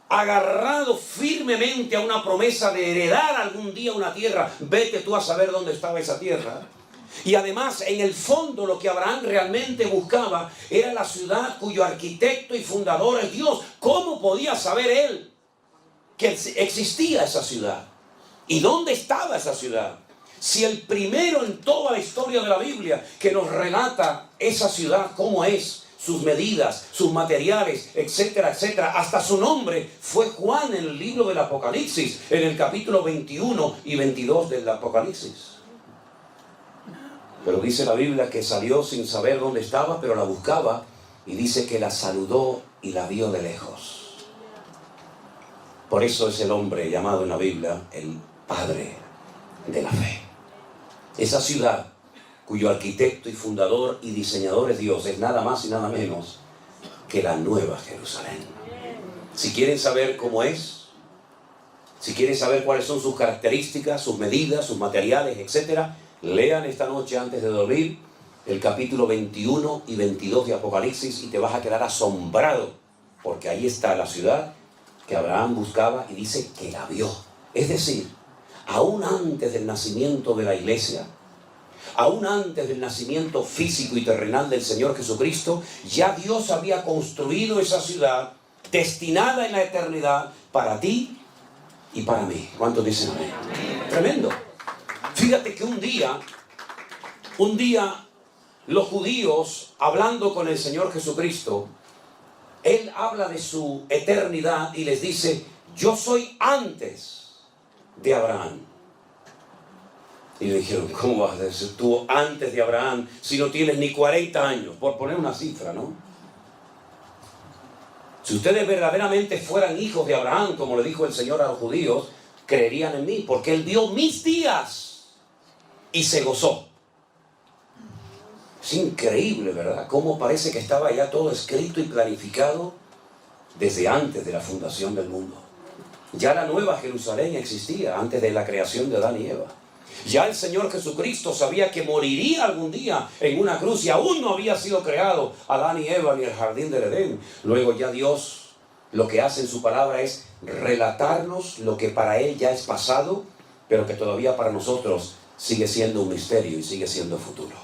agarrado firmemente a una promesa de heredar algún día una tierra. Vete tú a saber dónde estaba esa tierra. Y además, en el fondo, lo que Abraham realmente buscaba era la ciudad cuyo arquitecto y fundador es Dios. ¿Cómo podía saber él que existía esa ciudad? ¿Y dónde estaba esa ciudad? Si el primero en toda la historia de la Biblia que nos relata esa ciudad, cómo es, sus medidas, sus materiales, etcétera, etcétera, hasta su nombre, fue Juan en el libro del Apocalipsis, en el capítulo 21 y 22 del Apocalipsis. Pero dice la Biblia que salió sin saber dónde estaba, pero la buscaba, y dice que la saludó y la vio de lejos. Por eso es el hombre llamado en la Biblia el padre de la fe. Esa ciudad cuyo arquitecto y fundador y diseñador es Dios, es nada más y nada menos que la Nueva Jerusalén. Si quieren saber cómo es, si quieren saber cuáles son sus características, sus medidas, sus materiales, etcétera, lean esta noche antes de dormir el capítulo 21 y 22 de Apocalipsis y te vas a quedar asombrado, porque ahí está la ciudad que Abraham buscaba y dice que la vio. Es decir, aún antes del nacimiento de la iglesia, aún antes del nacimiento físico y terrenal del Señor Jesucristo, ya Dios había construido esa ciudad destinada en la eternidad para ti y para mí. ¿Cuántos dicen amén? Tremendo. Fíjate que un día los judíos, hablando con el Señor Jesucristo, Él habla de su eternidad y les dice: yo soy antes de Abraham. Y le dijeron: ¿cómo vas a decir tú antes de Abraham si no tienes ni 40 años? Por poner una cifra, ¿no? Si ustedes verdaderamente fueran hijos de Abraham, como le dijo el Señor a los judíos, creerían en mí, porque Él vio mis días y se gozó. Es increíble, ¿verdad? Cómo parece que estaba ya todo escrito y planificado desde antes de la fundación del mundo. Ya la Nueva Jerusalén existía antes de la creación de Adán y Eva. Ya el Señor Jesucristo sabía que moriría algún día en una cruz y aún no había sido creado Adán y Eva ni el jardín del Edén. Luego ya Dios lo que hace en su palabra es relatarnos lo que para Él ya es pasado, pero que todavía para nosotros sigue siendo un misterio y sigue siendo futuro.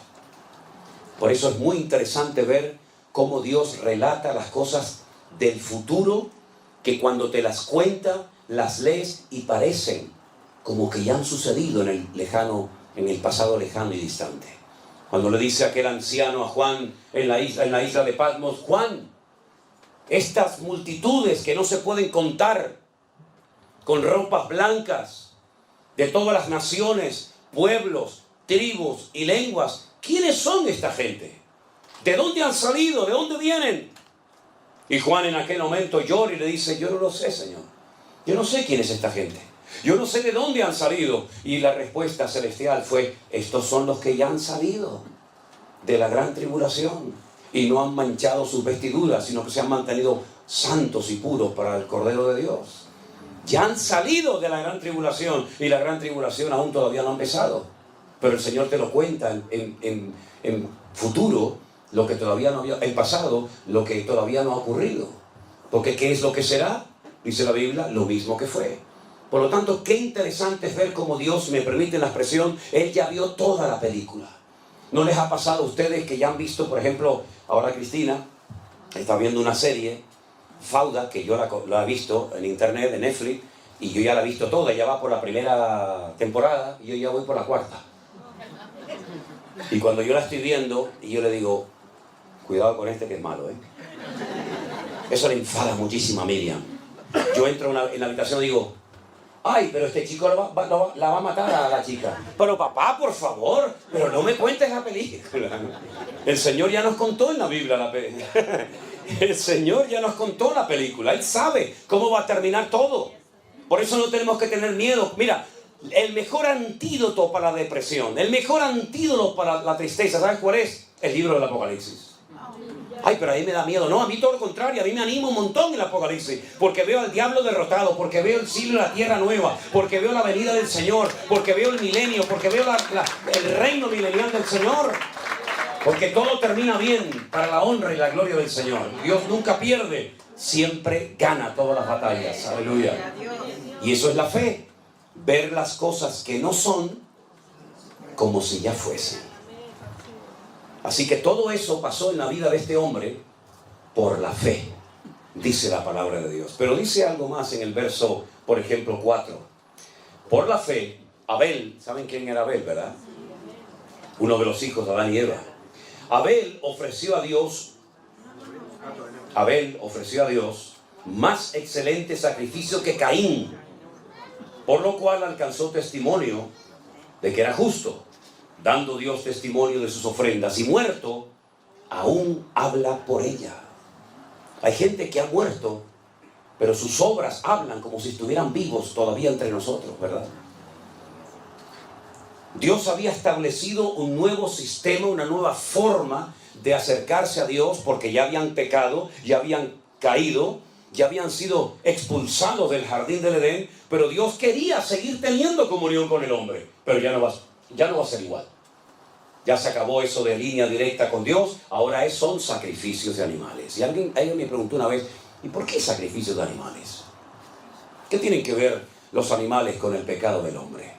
Por eso es muy interesante ver cómo Dios relata las cosas del futuro, que cuando te las cuenta, las lees y parecen como que ya han sucedido en el pasado lejano y distante. Cuando le dice aquel anciano a Juan en la isla de Patmos: Juan, estas multitudes que no se pueden contar, con ropas blancas, de todas las naciones, pueblos, tribus y lenguas, ¿quiénes son esta gente? ¿De dónde han salido? ¿De dónde vienen? Y Juan en aquel momento llora y le dice: yo no lo sé, Señor. Yo no sé quién es esta gente. Yo no sé de dónde han salido. Y la respuesta celestial fue: estos son los que ya han salido de la gran tribulación y no han manchado sus vestiduras, sino que se han mantenido santos y puros para el Cordero de Dios. Ya han salido de la gran tribulación y la gran tribulación aún todavía no ha empezado. Pero el Señor te lo cuenta en futuro, lo que todavía no había, en pasado, lo que todavía no ha ocurrido. Porque ¿qué es lo que será? Dice la Biblia: lo mismo que fue. Por lo tanto, qué interesante es ver cómo Dios, me permite la expresión, Él ya vio toda la película. ¿No les ha pasado a ustedes que ya han visto, por ejemplo, ahora Cristina está viendo una serie, Fauda, que yo la he visto en internet, en Netflix, y yo ya la he visto toda, ya va por la primera temporada, y yo ya voy por la cuarta. Y cuando yo la estoy viendo, y yo le digo: cuidado con este que es malo, ¿eh? Eso le enfada muchísimo a Miriam. Yo entro en la habitación y digo: ay, pero este chico la va a matar a la chica. Pero papá, por favor, pero no me cuentes la película. El Señor ya nos contó en la Biblia la película. El Señor ya nos contó la película. Él sabe cómo va a terminar todo. Por eso no tenemos que tener miedo. Mira, el mejor antídoto para la depresión, el mejor antídoto para la tristeza, ¿sabes cuál es? El libro del Apocalipsis. Ay, pero ahí me da miedo. No, a mí todo lo contrario, a mí me anima un montón el Apocalipsis, porque veo al diablo derrotado, porque veo el cielo y la tierra nueva, porque veo la venida del Señor, porque veo el milenio, porque veo el reino milenial del Señor. Porque todo termina bien para la honra y la gloria del Señor. Dios nunca pierde, siempre gana todas las batallas. Aleluya. Y eso es la fe. Ver las cosas que no son como si ya fuesen. Así que todo eso pasó en la vida de este hombre por la fe, dice la palabra de Dios. Pero dice algo más en el verso, por ejemplo, 4. Por la fe, Abel, ¿saben quién era Abel, verdad? Uno de los hijos de Adán y Eva. Abel ofreció a Dios más excelente sacrificio que Caín, por lo cual alcanzó testimonio de que era justo, dando Dios testimonio de sus ofrendas, y muerto, aún habla por ella. Hay gente que ha muerto, pero sus obras hablan como si estuvieran vivos todavía entre nosotros, ¿verdad? Dios había establecido un nuevo sistema, una nueva forma de acercarse a Dios, porque ya habían pecado, ya habían caído, ya habían sido expulsados del jardín del Edén, pero Dios quería seguir teniendo comunión con el hombre, pero ya no va a ser igual. Ya se acabó eso de línea directa con Dios, ahora son sacrificios de animales. Y alguien me preguntó una vez, ¿y por qué sacrificios de animales? ¿Qué tienen que ver los animales con el pecado del hombre?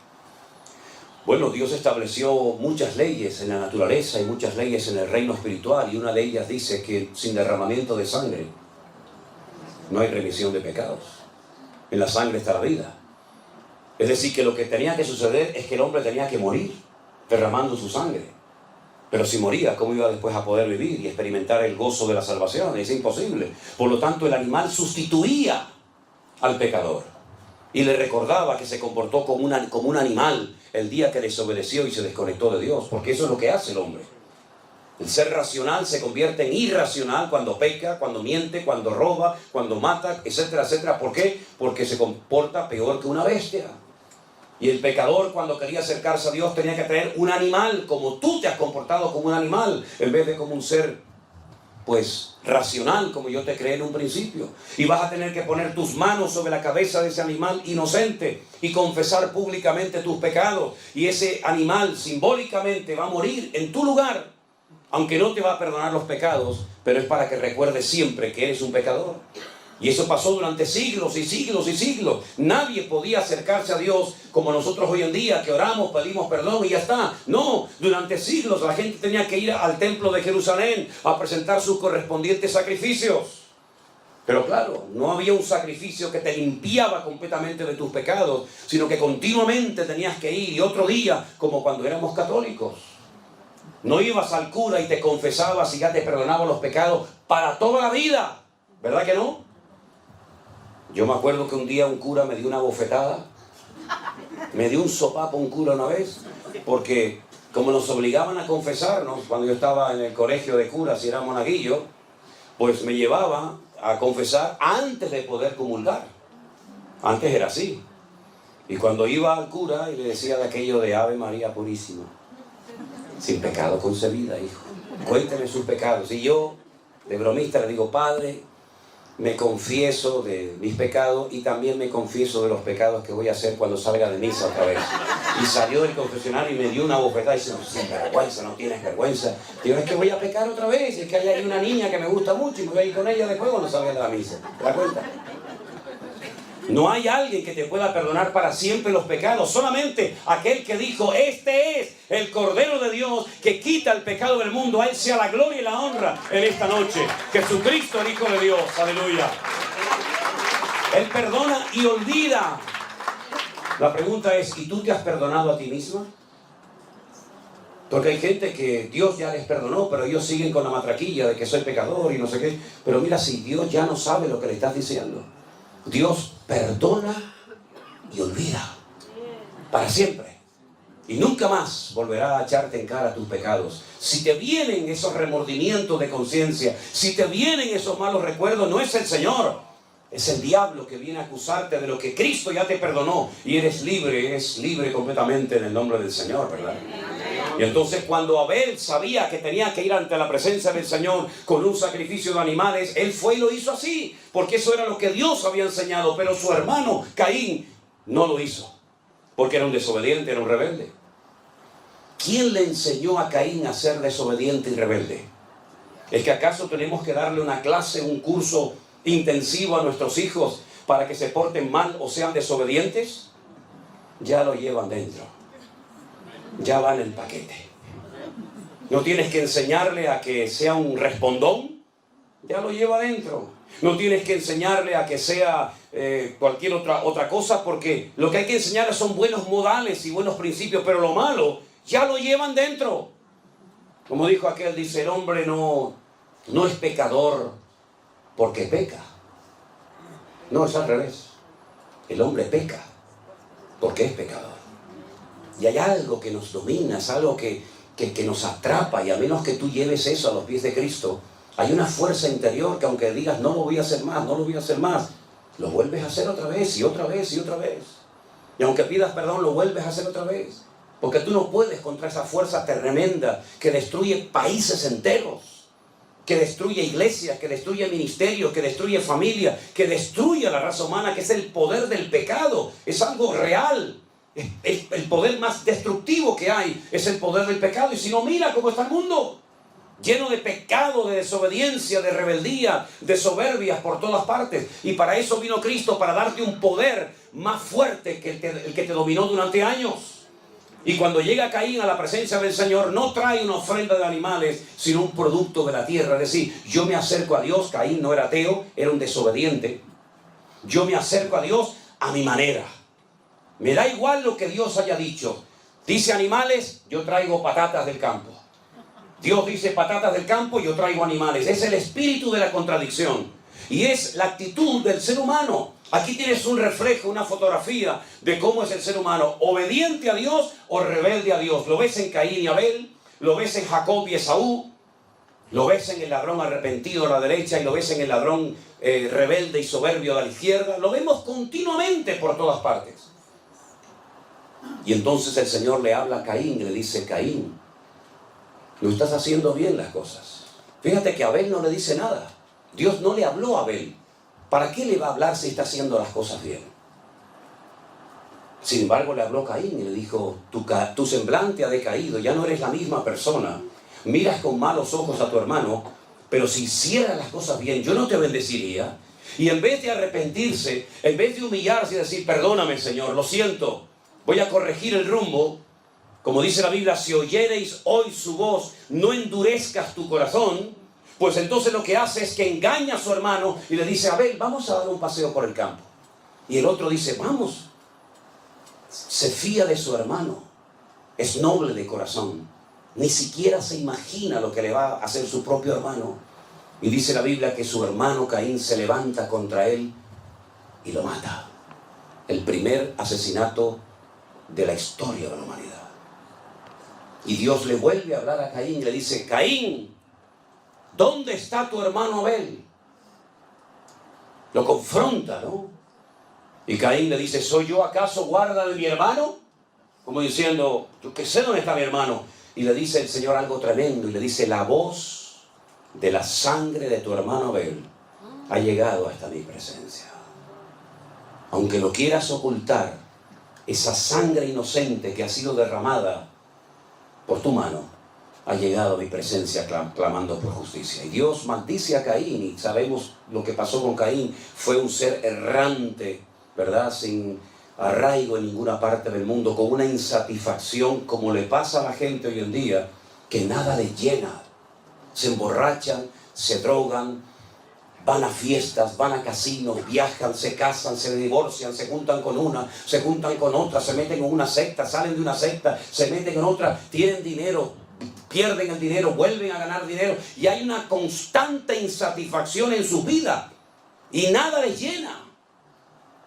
Bueno, Dios estableció muchas leyes en la naturaleza y muchas leyes en el reino espiritual, y una de ellas dice que sin derramamiento de sangre no hay remisión de pecados. En la sangre está la vida. Es decir, que lo que tenía que suceder es que el hombre tenía que morir derramando su sangre. Pero si moría, ¿cómo iba después a poder vivir y experimentar el gozo de la salvación? Es imposible. Por lo tanto, el animal sustituía al pecador y le recordaba que se comportó como un animal el día que desobedeció y se desconectó de Dios, porque eso es lo que hace el hombre. El ser racional se convierte en irracional cuando peca, cuando miente, cuando roba, cuando mata, etcétera, etcétera. ¿Por qué? Porque se comporta peor que una bestia. Y el pecador, cuando quería acercarse a Dios, tenía que traer un animal, como tú te has comportado como un animal, en vez de como un ser, pues, racional, como yo te creé en un principio. Y vas a tener que poner tus manos sobre la cabeza de ese animal inocente y confesar públicamente tus pecados. Y ese animal simbólicamente va a morir en tu lugar, aunque no te va a perdonar los pecados, pero es para que recuerdes siempre que eres un pecador. Y eso pasó durante siglos y siglos y siglos. Nadie podía acercarse a Dios como nosotros hoy en día, que oramos, pedimos perdón y ya está. No, durante siglos la gente tenía que ir al templo de Jerusalén a presentar sus correspondientes sacrificios. Pero claro, no había un sacrificio que te limpiaba completamente de tus pecados, sino que continuamente tenías que ir, y otro día, como cuando éramos católicos. No ibas al cura y te confesabas y ya te perdonaba los pecados para toda la vida. ¿Verdad que no? Yo me acuerdo que un día un cura me dio una bofetada. Me dio un sopapo un cura una vez, porque como nos obligaban a confesarnos cuando yo estaba en el colegio de curas y era monaguillo, pues me llevaba a confesar antes de poder comulgar. Antes era así. Y cuando iba al cura y le decía de aquello de Ave María Purísima, sin pecado concebida, hijo, cuénteme sus pecados. Y yo, de bromista, le digo, Padre, me confieso de mis pecados y también me confieso de los pecados que voy a hacer cuando salga de misa otra vez. Y salió del confesionario y me dio una bofetada y dice, no, sin vergüenza, no tienes vergüenza. Digo, es que voy a pecar otra vez, es que hay ahí una niña que me gusta mucho y me voy a ir con ella después cuando salga de la misa. ¿Te das cuenta? No hay alguien que te pueda perdonar para siempre los pecados, solamente aquel que dijo, este es el Cordero de Dios que quita el pecado del mundo. A Él sea la gloria y la honra en esta noche. Jesucristo, el Hijo de Dios, aleluya. Él perdona y olvida. La pregunta es, ¿y tú te has perdonado a ti misma? Porque hay gente que Dios ya les perdonó, pero ellos siguen con la matraquilla de que soy pecador y no sé qué. Pero mira, si Dios ya no sabe lo que le estás diciendo, Dios perdona y olvida para siempre. Y nunca más volverá a echarte en cara tus pecados. Si te vienen esos remordimientos de conciencia, si te vienen esos malos recuerdos, no es el Señor, es el diablo que viene a acusarte de lo que Cristo ya te perdonó. Y eres libre completamente en el nombre del Señor, ¿verdad? Y entonces cuando Abel sabía que tenía que ir ante la presencia del Señor con un sacrificio de animales, él fue y lo hizo así, porque eso era lo que Dios había enseñado. Pero su hermano Caín no lo hizo, porque era un desobediente, era un rebelde. ¿quién le enseñó a Caín a ser desobediente y rebelde? ¿Es que acaso tenemos que darle una clase, un curso intensivo a nuestros hijos para que se porten mal o sean desobedientes? Ya lo llevan dentro. Ya va en el paquete. No tienes que enseñarle a que sea un respondón. Ya lo lleva dentro. No tienes que enseñarle a que sea cualquier otra cosa, porque lo que hay que enseñarle son buenos modales y buenos principios, pero lo malo ya lo llevan dentro. Como dijo aquel, dice, el hombre no es pecador porque peca. No, es al revés. El hombre peca porque es pecador. Y hay algo que nos domina, es algo que nos atrapa, y a menos que tú lleves eso a los pies de Cristo, hay una fuerza interior que aunque digas no lo voy a hacer más, no lo voy a hacer más, lo vuelves a hacer otra vez y otra vez y otra vez. Y aunque pidas perdón, lo vuelves a hacer otra vez. Porque tú no puedes contra esa fuerza tremenda que destruye países enteros, que destruye iglesias, que destruye ministerios, que destruye familia, que destruye a la raza humana, que es el poder del pecado. Es algo real. El poder más destructivo que hay es el poder del pecado. Y si no, mira cómo está el mundo. Lleno de pecado, de desobediencia, de rebeldía, de soberbias por todas partes. Y para eso vino Cristo, para darte un poder más fuerte que el que te dominó durante años. Y cuando llega Caín a la presencia del Señor, no trae una ofrenda de animales, sino un producto de la tierra. Es decir, yo me acerco a Dios. Caín no era ateo, era un desobediente. Yo me acerco a Dios a mi manera. Me da igual lo que Dios haya dicho. Dice animales, yo traigo patatas del campo. Dios dice patatas del campo, yo traigo animales. Es el espíritu de la contradicción. Y es la actitud del ser humano. Aquí tienes un reflejo, una fotografía de cómo es el ser humano. Obediente a Dios o rebelde a Dios. Lo ves en Caín y Abel. Lo ves en Jacob y Esaú. Lo ves en el ladrón arrepentido a la derecha. Y lo ves en el ladrón rebelde y soberbio a la izquierda. Lo vemos continuamente por todas partes. Y entonces el Señor le habla a Caín y le dice, Caín, no estás haciendo bien las cosas. Fíjate que Abel no le dice nada. Dios no le habló a Abel. ¿Para qué le va a hablar si está haciendo las cosas bien? Sin embargo, le habló a Caín y le dijo, tu semblante ha decaído, ya no eres la misma persona. Miras con malos ojos a tu hermano, pero si hicieras las cosas bien, yo no te bendeciría. Y en vez de arrepentirse, en vez de humillarse y decir, perdóname, Señor, lo siento, voy a corregir el rumbo. Como dice la Biblia, si oyereis hoy su voz, no endurezcas tu corazón. Pues entonces lo que hace es que engaña a su hermano y le dice, Abel, vamos a dar un paseo por el campo. Y el otro dice, vamos. Se fía de su hermano. Es noble de corazón. Ni siquiera se imagina lo que le va a hacer su propio hermano. Y dice la Biblia que su hermano Caín se levanta contra él y lo mata. El primer asesinato de la historia de la humanidad. Y Dios le vuelve a hablar a Caín y le dice, Caín, ¿dónde está tu hermano Abel? Lo confronta, ¿no? Y Caín le dice, ¿soy yo acaso guarda de mi hermano? Como diciendo, yo qué sé dónde está mi hermano. Y le dice el Señor algo tremendo y le dice, la voz de la sangre de tu hermano Abel ha llegado hasta mi presencia. Aunque lo quieras ocultar, esa sangre inocente que ha sido derramada por tu mano ha llegado a mi presencia clamando por justicia. Y Dios maldice a Caín, y sabemos lo que pasó con Caín. Fue un ser errante, ¿verdad? Sin arraigo en ninguna parte del mundo, con una insatisfacción como le pasa a la gente hoy en día, que nada les llena. Se emborrachan, se drogan, van a fiestas, van a casinos, viajan, se casan, se divorcian, se juntan con una, se juntan con otra, se meten en una secta, salen de una secta, se meten en otra, tienen dinero, pierden el dinero, vuelven a ganar dinero, y hay una constante insatisfacción en su vida y nada les llena.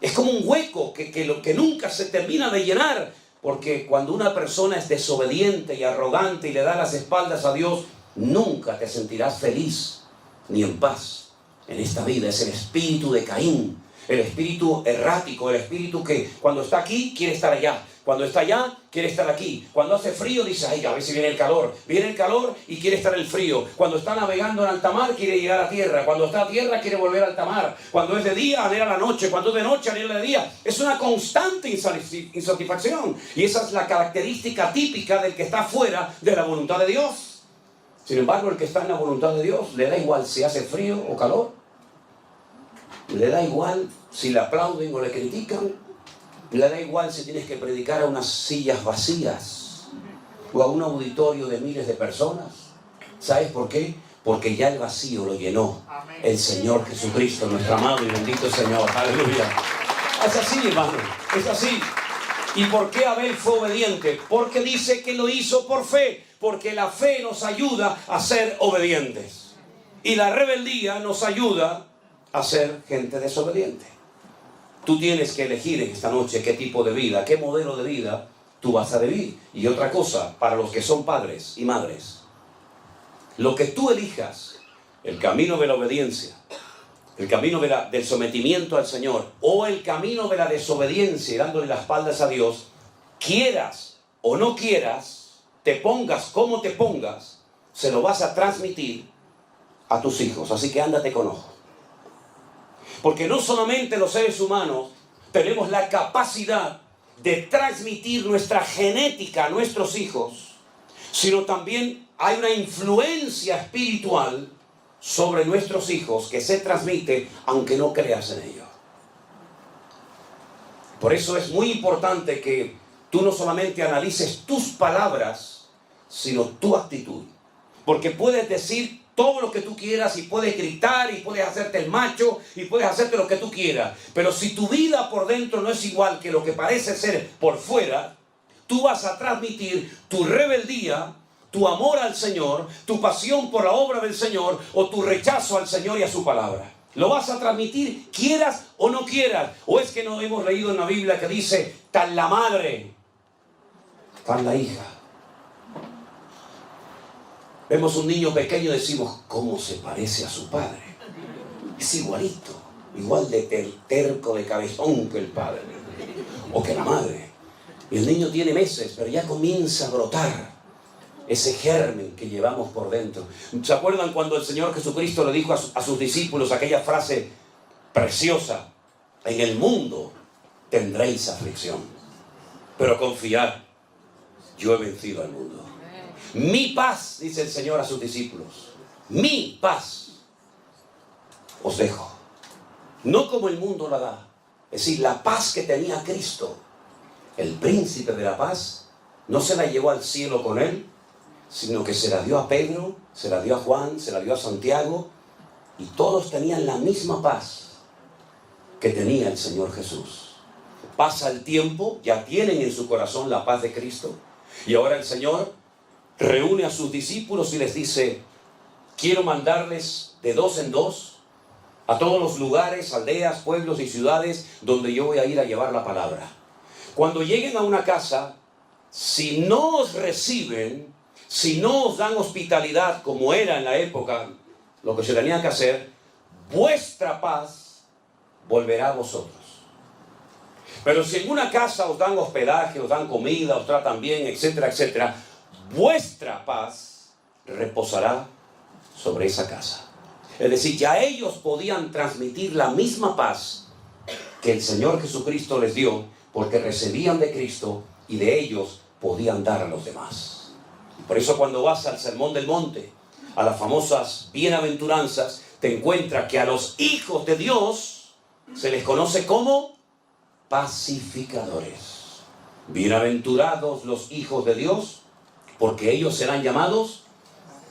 Es como un hueco que nunca se termina de llenar, porque cuando una persona es desobediente y arrogante y le da las espaldas a Dios, nunca te sentirás feliz ni en paz. En esta vida es el espíritu de Caín, el espíritu errático, el espíritu que cuando está aquí quiere estar allá, Cuando está allá, quiere estar aquí. Cuando hace frío, dice, ay, a ver si viene el calor. Viene el calor y quiere estar el frío. Cuando está navegando en alta mar, quiere llegar a tierra. Cuando está a tierra, quiere volver a alta mar. Cuando es de día, anhela la noche. Cuando es de noche, anhela de día. Es una constante insatisfacción. Y esa es la característica típica del que está fuera de la voluntad de Dios. Sin embargo, el que está en la voluntad de Dios, le da igual si hace frío o calor. Le da igual si le aplauden o le critican. Le da igual si tienes que predicar a unas sillas vacías o a un auditorio de miles de personas. ¿Sabes por qué? Porque ya el vacío lo llenó el Señor Jesucristo, nuestro amado y bendito Señor. Aleluya. Es así, hermano, es así. ¿Y por qué Abel fue obediente? Porque dice que lo hizo por fe. Porque la fe nos ayuda a ser obedientes. Y la rebeldía nos ayuda a ser gente desobediente. Tú tienes que elegir en esta noche qué tipo de vida, qué modelo de vida tú vas a vivir. Y otra cosa, para los que son padres y madres, lo que tú elijas, el camino de la obediencia, el camino del sometimiento al Señor, o el camino de la desobediencia y dándole las espaldas a Dios, quieras o no quieras, te pongas como te pongas, se lo vas a transmitir a tus hijos. Así que ándate con ojo. Porque no solamente los seres humanos tenemos la capacidad de transmitir nuestra genética a nuestros hijos, sino también hay una influencia espiritual sobre nuestros hijos que se transmite aunque no creas en ello. Por eso es muy importante que tú no solamente analices tus palabras, sino tu actitud. Porque puedes decir todo lo que tú quieras y puedes gritar y puedes hacerte el macho y puedes hacerte lo que tú quieras. Pero si tu vida por dentro no es igual que lo que parece ser por fuera, tú vas a transmitir tu rebeldía, tu amor al Señor, tu pasión por la obra del Señor o tu rechazo al Señor y a su palabra. Lo vas a transmitir quieras o no quieras. O es que no hemos leído en la Biblia que dice, tal la madre, tal la hija. Vemos un niño pequeño y decimos, ¿cómo se parece a su padre? Es igualito, igual de terco, de cabezón que el padre o que la madre. Y el niño tiene meses, pero ya comienza a brotar ese germen que llevamos por dentro. ¿Se acuerdan cuando el Señor Jesucristo le dijo a sus discípulos aquella frase preciosa? En el mundo tendréis aflicción, pero confiad, yo he vencido al mundo. Mi paz, dice el Señor a sus discípulos, mi paz os dejo. No como el mundo la da. Es decir, la paz que tenía Cristo, el príncipe de la paz, no se la llevó al cielo con él, sino que se la dio a Pedro, se la dio a Juan, se la dio a Santiago, y todos tenían la misma paz que tenía el Señor Jesús. Pasa el tiempo, ya tienen en su corazón la paz de Cristo, y ahora el Señor reúne a sus discípulos y les dice, quiero mandarles de 2 en 2 a todos los lugares, aldeas, pueblos y ciudades donde yo voy a ir a llevar la palabra. Cuando lleguen a una casa, si no os reciben, si no os dan hospitalidad como era en la época, lo que se tenía que hacer, vuestra paz volverá a vosotros. Pero si en una casa os dan hospedaje, os dan comida, os tratan bien, etcétera, etcétera, vuestra paz reposará sobre esa casa. Es decir, ya ellos podían transmitir la misma paz que el Señor Jesucristo les dio, porque recibían de Cristo y de ellos podían dar a los demás. Por eso cuando vas al Sermón del Monte, a las famosas bienaventuranzas, te encuentras que a los hijos de Dios se les conoce como pacificadores. Bienaventurados los hijos de Dios, porque ellos serán llamados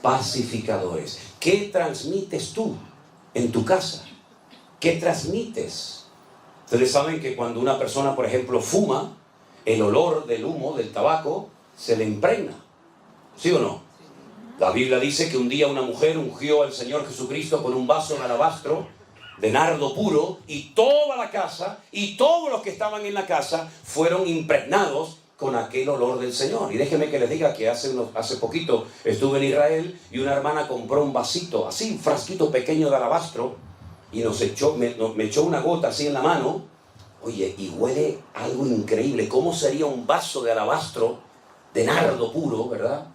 pacificadores. ¿Qué transmites tú en tu casa? ¿Qué transmites? Ustedes saben que cuando una persona, por ejemplo, fuma, el olor del humo, del tabaco, se le impregna. ¿Sí o no? La Biblia dice que un día una mujer ungió al Señor Jesucristo con un vaso de alabastro de nardo puro, y toda la casa y todos los que estaban en la casa fueron impregnados con aquel olor del Señor. Y déjenme que les diga que hace poquito estuve en Israel y una hermana compró un vasito, así, un frasquito pequeño de alabastro, y me echó una gota así en la mano, Oye, y huele algo increíble. ¿Cómo sería un vaso de alabastro, de nardo puro, verdad?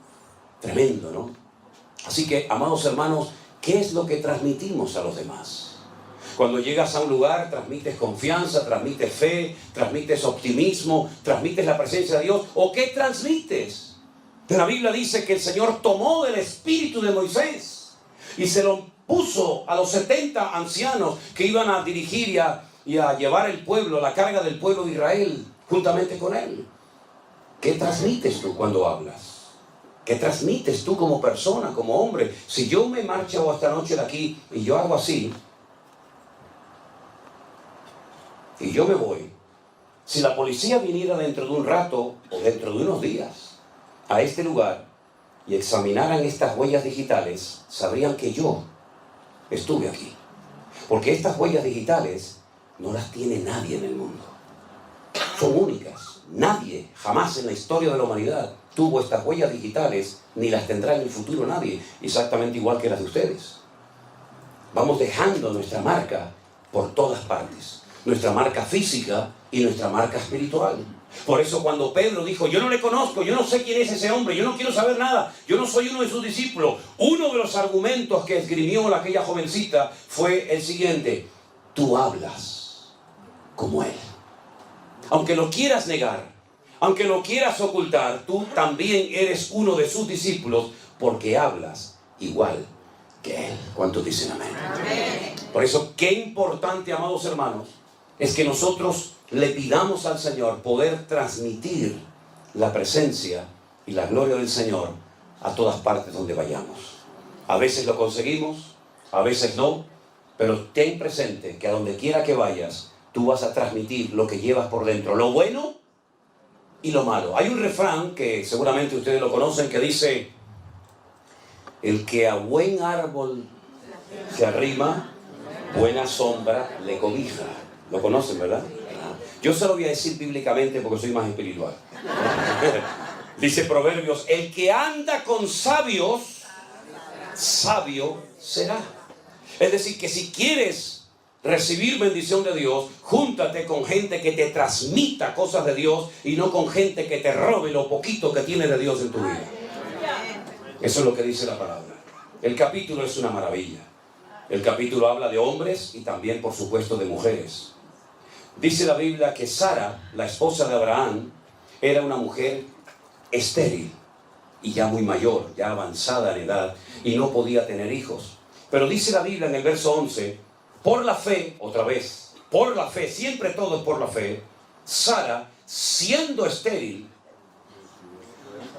Tremendo, ¿no? Así que, amados hermanos, ¿qué es lo que transmitimos a los demás? Cuando llegas a un lugar, transmites confianza, transmites fe, transmites optimismo, transmites la presencia de Dios. ¿O qué transmites? La Biblia dice que el Señor tomó del espíritu de Moisés y se lo puso a los 70 ancianos que iban a dirigir y a llevar el pueblo, la carga del pueblo de Israel, juntamente con él. ¿Qué transmites tú cuando hablas? ¿Qué transmites tú como persona, como hombre? Si yo me marcho esta noche de aquí y yo hago así, y yo me voy, si la policía viniera dentro de un rato o dentro de unos días a este lugar y examinaran estas huellas digitales, sabrían que yo estuve aquí. Porque estas huellas digitales no las tiene nadie en el mundo. Son únicas. Nadie, jamás en la historia de la humanidad, tuvo estas huellas digitales, ni las tendrá en el futuro nadie, exactamente igual que las de ustedes. Vamos dejando nuestra marca por todas partes. Nuestra marca física y nuestra marca espiritual. Por eso cuando Pedro dijo, yo no le conozco, yo no sé quién es ese hombre, yo no quiero saber nada, yo no soy uno de sus discípulos, uno de los argumentos que esgrimió aquella jovencita fue el siguiente: tú hablas como él. Aunque lo quieras negar, aunque lo quieras ocultar, tú también eres uno de sus discípulos porque hablas igual que él. ¿Cuántos dicen amén? Amén. Por eso, qué importante, amados hermanos, es que nosotros le pidamos al Señor poder transmitir la presencia y la gloria del Señor a todas partes donde vayamos. A veces lo conseguimos, a veces no, pero ten presente que a donde quiera que vayas, tú vas a transmitir lo que llevas por dentro, lo bueno y lo malo. Hay un refrán que seguramente ustedes lo conocen que dice: el que a buen árbol se arrima, buena sombra le cobija. ¿Lo conocen, verdad? Yo se lo voy a decir bíblicamente porque soy más espiritual. Dice Proverbios: el que anda con sabios, sabio será. Es decir, que si quieres recibir bendición de Dios, júntate con gente que te transmita cosas de Dios y no con gente que te robe lo poquito que tiene de Dios en tu vida. Eso es lo que dice la palabra. El capítulo es una maravilla. El capítulo habla de hombres y también, por supuesto, de mujeres. Dice la Biblia que Sara, la esposa de Abraham, era una mujer estéril y ya muy mayor, ya avanzada en edad, y no podía tener hijos. Pero dice la Biblia en el verso 11, por la fe, otra vez, por la fe, siempre todo es por la fe, Sara, siendo estéril,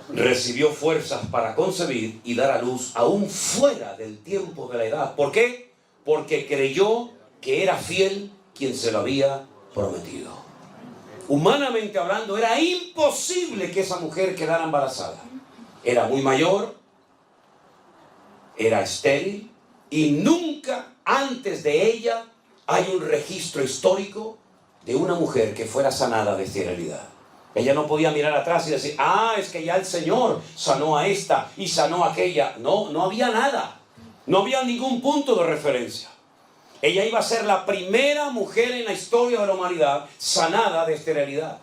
recibió fuerzas para concebir y dar a luz aún fuera del tiempo de la edad. ¿Por qué? Porque creyó que era fiel quien se lo había prometido. Humanamente hablando, era imposible que esa mujer quedara embarazada. Era muy mayor, era estéril, y nunca antes de ella hay un registro histórico de una mujer que fuera sanada de esterilidad. Ella no podía mirar atrás y decir, es que ya el Señor sanó a esta y sanó a aquella. No, no había nada. No había ningún punto de referencia. Ella iba a ser la primera mujer en la historia de la humanidad sanada de esterilidad.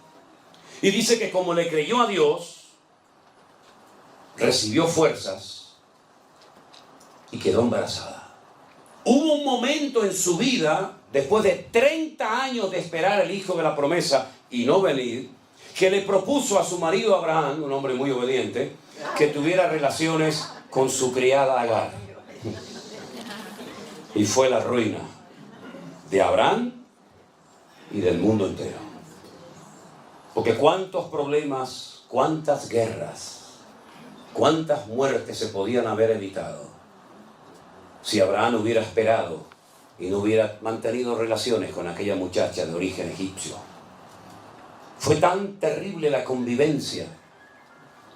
Y dice que como le creyó a Dios, recibió fuerzas y quedó embarazada. Hubo un momento en su vida, después de 30 años de esperar el hijo de la promesa y no venir, que le propuso a su marido Abraham, un hombre muy obediente, que tuviera relaciones con su criada Agar. Y fue la ruina de Abraham y del mundo entero. Porque cuántos problemas, cuántas guerras, cuántas muertes se podían haber evitado si Abraham hubiera esperado y no hubiera mantenido relaciones con aquella muchacha de origen egipcio. Fue tan terrible la convivencia,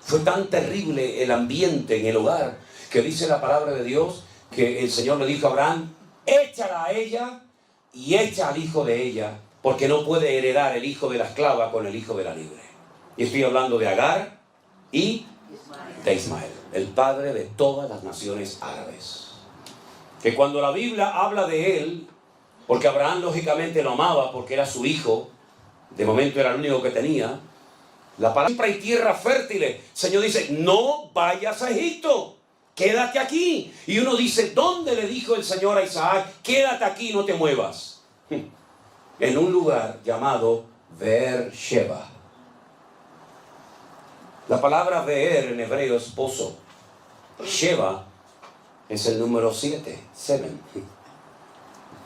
fue tan terrible el ambiente en el hogar, que dice la palabra de Dios que el Señor le dijo a Abraham, échala a ella y echa al hijo de ella, porque no puede heredar el hijo de la esclava con el hijo de la libre. Y estoy hablando de Agar y de Ismael, el padre de todas las naciones árabes. Que cuando la Biblia habla de él, porque Abraham lógicamente lo amaba porque era su hijo, De momento era el único que tenía. La palabra y tierra fértiles. El Señor dice, no vayas a Egipto, quédate aquí. Y uno dice, ¿dónde le dijo el Señor a Isaac? Quédate aquí, no te muevas. En un lugar llamado Beer-sheba. La palabra Beer en hebreo es pozo. Sheba es el número 7, 7.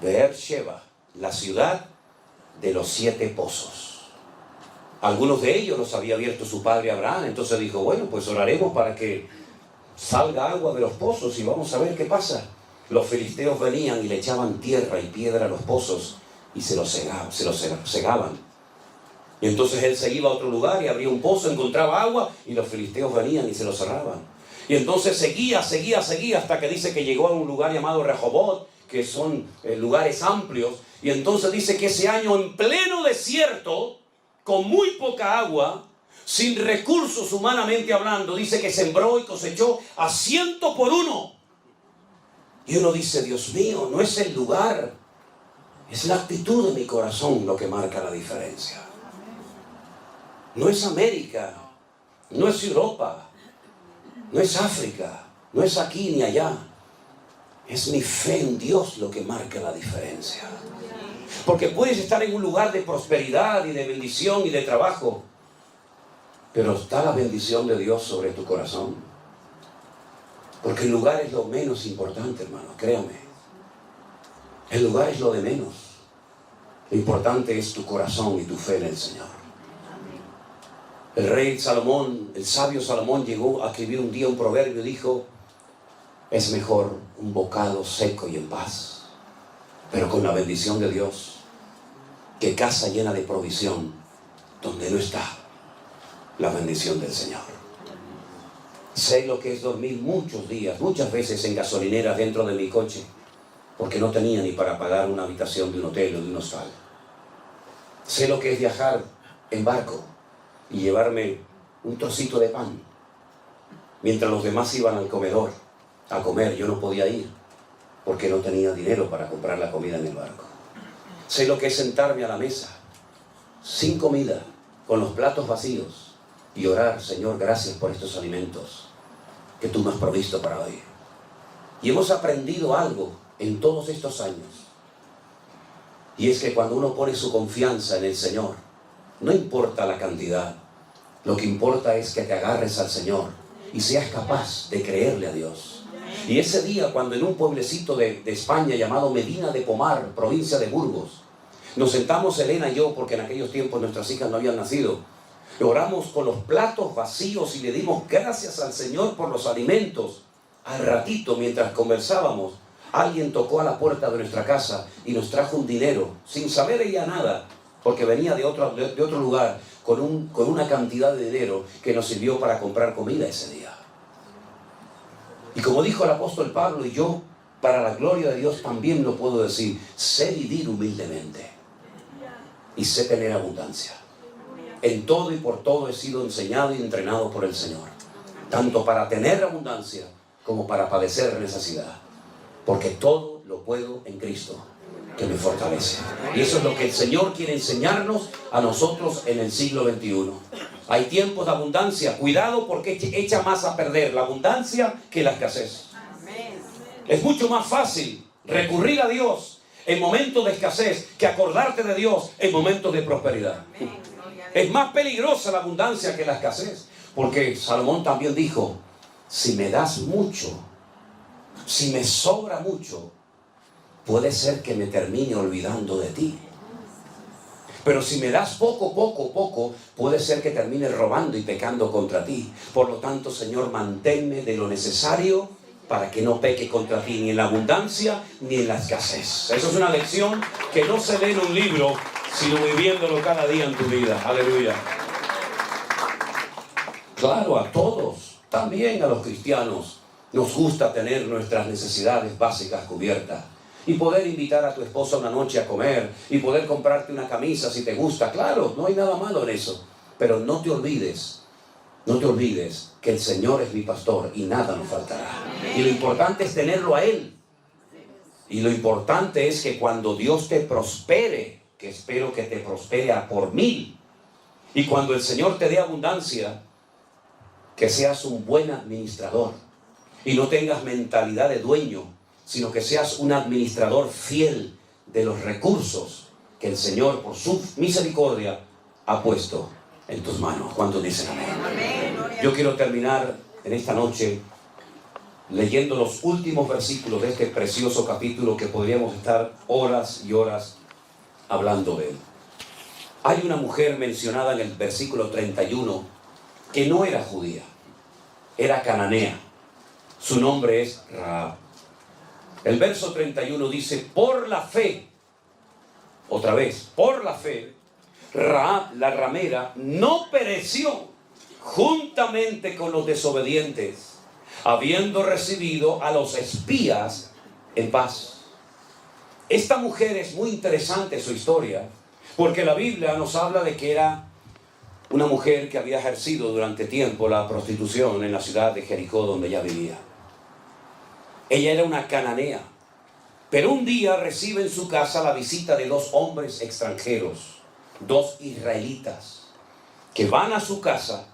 Beer-sheba, la ciudad de los 7 pozos. Algunos de ellos los había abierto su padre Abraham, entonces dijo, bueno, pues oraremos para que salga agua de los pozos y vamos a ver qué pasa. Los filisteos venían y le echaban tierra y piedra a los pozos y se los cegaban. Y entonces él se iba a otro lugar y abría un pozo, encontraba agua y los filisteos venían y se lo cerraban. Y entonces seguía hasta que dice que llegó a un lugar llamado Rehobot, que son lugares amplios. Y entonces dice que ese año en pleno desierto, con muy poca agua, sin recursos humanamente hablando, dice que sembró y cosechó a 100 por 1. Y uno dice, Dios mío, no es el lugar, es la actitud de mi corazón lo que marca la diferencia. No es América, no es Europa, no es África, no es aquí ni allá. Es mi fe en Dios lo que marca la diferencia. Porque puedes estar en un lugar de prosperidad y de bendición y de trabajo, pero está la bendición de Dios sobre tu corazón. Porque el lugar es lo menos importante, hermano, créame. El lugar es lo de menos. Lo importante es tu corazón y tu fe en el Señor. El rey Salomón, el sabio Salomón, llegó a escribir un día un proverbio y dijo, es mejor un bocado seco y en paz, pero con la bendición de Dios, que casa llena de provisión, donde no está la bendición del Señor. Sé lo que es dormir muchos días, muchas veces en gasolineras dentro de mi coche, porque no tenía ni para pagar una habitación de un hotel o de un hostal. Sé lo que es viajar en barco y llevarme un trocito de pan, mientras los demás iban al comedor a comer. Yo no podía ir, porque no tenía dinero para comprar la comida en el barco. Sé lo que es sentarme a la mesa, sin comida, con los platos vacíos, y orar, Señor, gracias por estos alimentos que tú me has provisto para hoy. Y hemos aprendido algo en todos estos años, y es que cuando uno pone su confianza en el Señor, no importa la cantidad, lo que importa es que te agarres al Señor y seas capaz de creerle a Dios. Y ese día, cuando en un pueblecito de España llamado Medina de Pomar, provincia de Burgos, nos sentamos Elena y yo, porque en aquellos tiempos nuestras hijas no habían nacido, oramos con los platos vacíos y le dimos gracias al Señor por los alimentos. Al ratito, mientras conversábamos, alguien tocó a la puerta de nuestra casa y nos trajo un dinero, sin saber ella nada, porque venía de otro lugar, con una cantidad de dinero que nos sirvió para comprar comida ese día. Y como dijo el apóstol Pablo, y yo, para la gloria de Dios también lo puedo decir, sé vivir humildemente y sé tener abundancia. En todo y por todo he sido enseñado y entrenado por el Señor, tanto para tener abundancia como para padecer necesidad, porque todo lo puedo en Cristo que me fortalece. Y eso es lo que el Señor quiere enseñarnos a nosotros en el siglo XXI. Hay tiempos de abundancia, cuidado, porque echa más a perder la abundancia que la escasez. Es mucho más fácil recurrir a Dios en momentos de escasez que acordarte de Dios en momentos de prosperidad. Es más peligrosa la abundancia que la escasez, porque Salomón también dijo, si me das mucho, si me sobra mucho, puede ser que me termine olvidando de ti. Pero si me das poco, puede ser que termine robando y pecando contra ti. Por lo tanto, Señor, manténme de lo necesario para que no peque contra ti, ni en la abundancia, ni en la escasez. Eso es una lección que no se lee en un libro, sino viviéndolo cada día en tu vida. Aleluya. Claro, a todos, también a los cristianos, nos gusta tener nuestras necesidades básicas cubiertas. Y poder invitar a tu esposa una noche a comer, y poder comprarte una camisa si te gusta. Claro, no hay nada malo en eso. Pero no te olvides que el Señor es mi pastor y nada nos faltará. Y lo importante es tenerlo a Él. Y lo importante es que cuando Dios te prospere, que espero que te prospere a por 1000. Y cuando el Señor te dé abundancia, que seas un buen administrador y no tengas mentalidad de dueño, sino que seas un administrador fiel de los recursos que el Señor, por su misericordia, ha puesto en tus manos. ¿Cuántos dicen amén? Amén. Yo quiero terminar en esta noche leyendo los últimos versículos de este precioso capítulo que podríamos estar horas y horas hablando de él. Hay una mujer mencionada en el versículo 31 que no era judía, era cananea. Su nombre es Rahab. El verso 31 dice: por la fe, otra vez, por la fe, Rahab la ramera no pereció juntamente con los desobedientes, habiendo recibido a los espías en paz. Esta mujer es muy interesante su historia, porque la Biblia nos habla de que era una mujer que había ejercido durante tiempo la prostitución en la ciudad de Jericó, donde ella vivía. Ella era una cananea, pero un día recibe en su casa la visita de 2 hombres extranjeros, 2 israelitas, que van a su casa,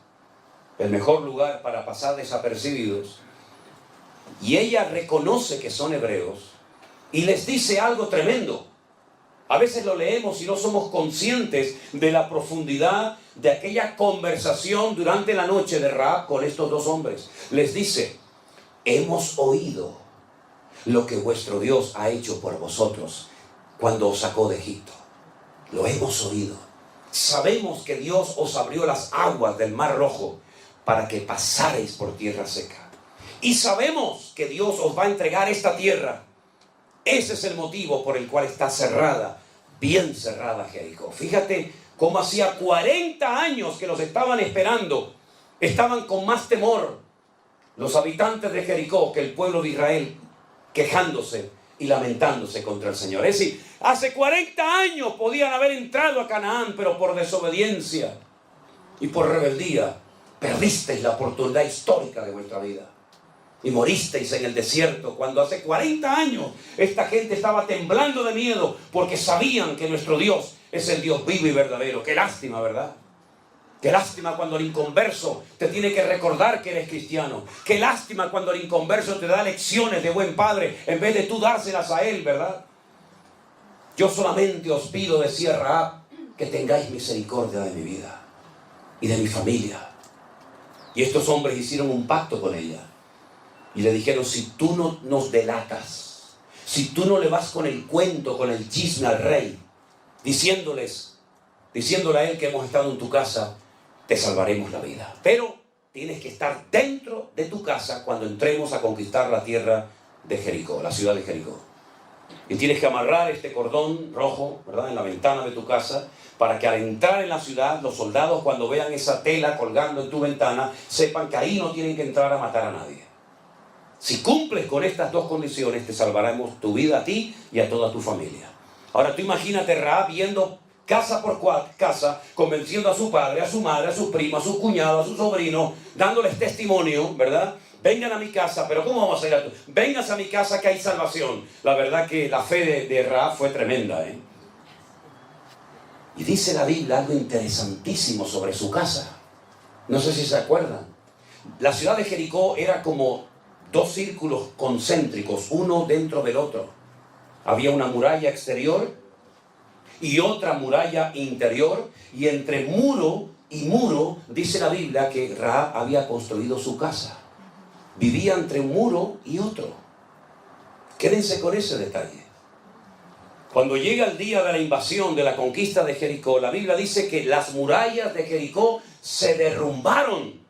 el mejor lugar para pasar desapercibidos, y ella reconoce que son hebreos y les dice algo tremendo. A veces lo leemos y no somos conscientes de la profundidad de aquella conversación durante la noche de Rahab con estos 2 hombres. Les dice: hemos oído lo que vuestro Dios ha hecho por vosotros cuando os sacó de Egipto. Lo hemos oído. Sabemos que Dios os abrió las aguas del Mar Rojo para que pasarais por tierra seca. Y sabemos que Dios os va a entregar esta tierra. Ese es el motivo por el cual está cerrada, bien cerrada Jericó. Fíjate cómo hacía 40 años que los estaban esperando. Estaban con más temor los habitantes de Jericó que el pueblo de Israel, quejándose y lamentándose contra el Señor. Es decir, hace 40 años podían haber entrado a Canaán, pero por desobediencia y por rebeldía perdisteis la oportunidad histórica de vuestra vida y moristeis en el desierto, cuando hace 40 años esta gente estaba temblando de miedo porque sabían que nuestro Dios es el Dios vivo y verdadero. Qué lástima, ¿verdad? Qué lástima cuando el inconverso te tiene que recordar que eres cristiano. Qué lástima cuando el inconverso te da lecciones de buen padre en vez de tú dárselas a él, ¿verdad? Yo solamente os pido, decía Rahab, que tengáis misericordia de mi vida y de mi familia. Y estos hombres hicieron un pacto con ella y le dijeron: si tú no nos delatas, si tú no le vas con el cuento, con el chisme al rey, diciéndole a él que hemos estado en tu casa, te salvaremos la vida. Pero tienes que estar dentro de tu casa cuando entremos a conquistar la tierra de Jericó, la ciudad de Jericó. Y tienes que amarrar este cordón rojo, ¿verdad?, en la ventana de tu casa, para que al entrar en la ciudad, los soldados, cuando vean esa tela colgando en tu ventana, sepan que ahí no tienen que entrar a matar a nadie. Si cumples con estas 2 condiciones, te salvaremos tu vida a ti y a toda tu familia. Ahora tú imagínate Rahab yendo casa por casa, convenciendo a su padre, a su madre, a sus primos, a sus cuñados, a sus sobrinos, dándoles testimonio, ¿verdad? Vengan a mi casa. Pero ¿cómo vamos a ir a tu? Vengas a mi casa que hay salvación. La verdad que la fe de Rahab fue tremenda, ¿eh? Y dice la Biblia algo interesantísimo sobre su casa. No sé si se acuerdan. La ciudad de Jericó era como 2 círculos concéntricos, uno dentro del otro. Había una muralla exterior y otra muralla interior, y entre muro y muro dice la Biblia que Rahab había construido su casa. Vivía entre un muro y otro. Quédense con ese detalle. Cuando llega el día de la invasión, de la conquista de Jericó, la Biblia dice que las murallas de Jericó se derrumbaron.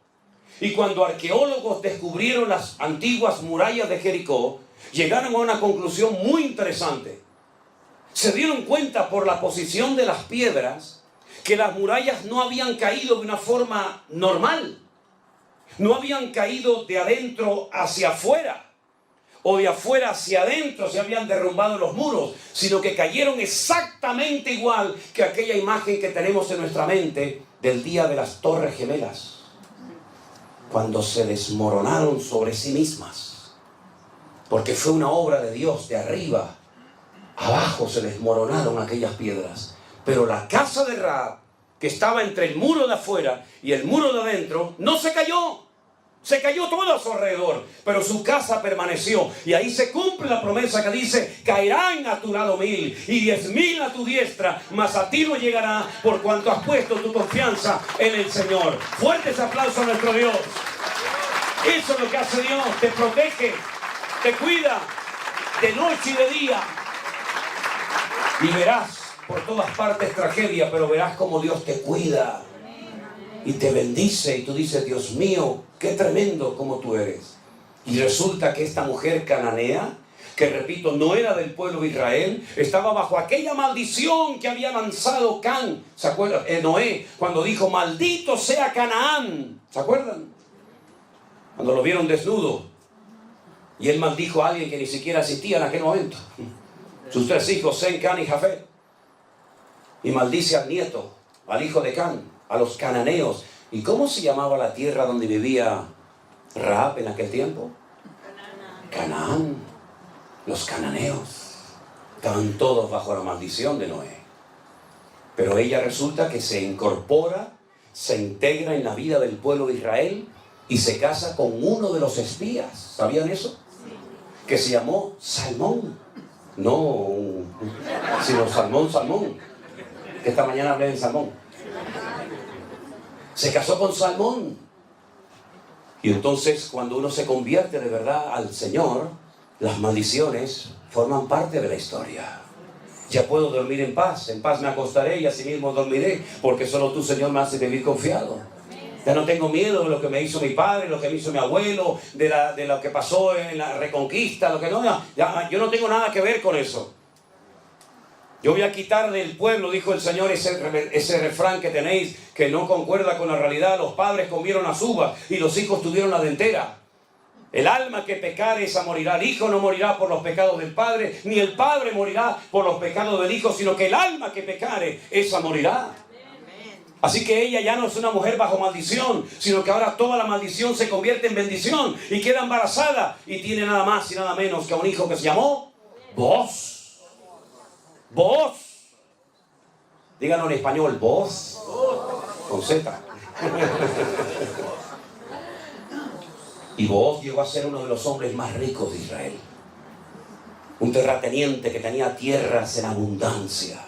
Y cuando arqueólogos descubrieron las antiguas murallas de Jericó, llegaron a una conclusión muy interesante. Se dieron cuenta por la posición de las piedras que las murallas no habían caído de una forma normal. No habían caído de adentro hacia afuera o de afuera hacia adentro, se habían derrumbado los muros, sino que cayeron exactamente igual que aquella imagen que tenemos en nuestra mente del día de las Torres Gemelas, cuando se desmoronaron sobre sí mismas, porque fue una obra de Dios. De arriba abajo se desmoronaron aquellas piedras, Pero la casa de Rahab, que estaba entre el muro de afuera y el muro de adentro, no se cayó. Se cayó todo a su alrededor, pero su casa permaneció. Y ahí se cumple la promesa que dice: caerán a tu lado 1000 y 10.000 a tu diestra, mas a ti no llegará, por cuanto has puesto tu confianza en el Señor. Fuertes aplausos a nuestro Dios. Eso es lo que hace Dios. Te protege, te cuida de noche y de día. Y verás por todas partes tragedia, pero verás como Dios te cuida y te bendice. Y tú dices: Dios mío, qué tremendo como tú eres. Y resulta que esta mujer cananea, que repito, no era del pueblo de Israel, estaba bajo aquella maldición que había lanzado Can. ¿Se acuerdan? Noé, cuando dijo: maldito sea Canaán. ¿Se acuerdan? Cuando lo vieron desnudo. Y él maldijo a alguien que ni siquiera existía en aquel momento. Sus 3 hijos, Sem, Can y Jafet. Y maldice al nieto, al hijo de Can, a los cananeos. ¿Y cómo se llamaba la tierra donde vivía Rahab en aquel tiempo? Canaán. Los cananeos. Estaban todos bajo la maldición de Noé. Pero ella resulta que se incorpora, se integra en la vida del pueblo de Israel y se casa con uno de los espías. ¿Sabían eso? Que se llamó Salmón. No, sino Salmón. Que esta mañana hablé en Salmón. Se casó con Salmón. Y entonces, cuando uno se convierte de verdad al Señor, las maldiciones forman parte de la historia. Ya puedo dormir en paz me acostaré y así mismo dormiré, porque solo tú, Señor, me haces vivir confiado. Ya no tengo miedo de lo que me hizo mi padre, lo que me hizo mi abuelo, de lo que pasó en la Reconquista, lo que no, yo no tengo nada que ver con eso. Yo voy a quitar del pueblo, dijo el Señor, ese refrán que tenéis que no concuerda con la realidad. Los padres comieron las uvas y los hijos tuvieron la dentera. El alma que pecare, esa morirá. El hijo no morirá por los pecados del padre, ni el padre morirá por los pecados del hijo, sino que el alma que pecare, esa morirá. Así que ella ya no es una mujer bajo maldición, sino que ahora toda la maldición se convierte en bendición y queda embarazada y tiene nada más y nada menos que un hijo que se llamó Booz. Booz. Díganlo en español, Booz. Con Z. Y Booz llegó a ser uno de los hombres más ricos de Israel. Un terrateniente que tenía tierras en abundancia.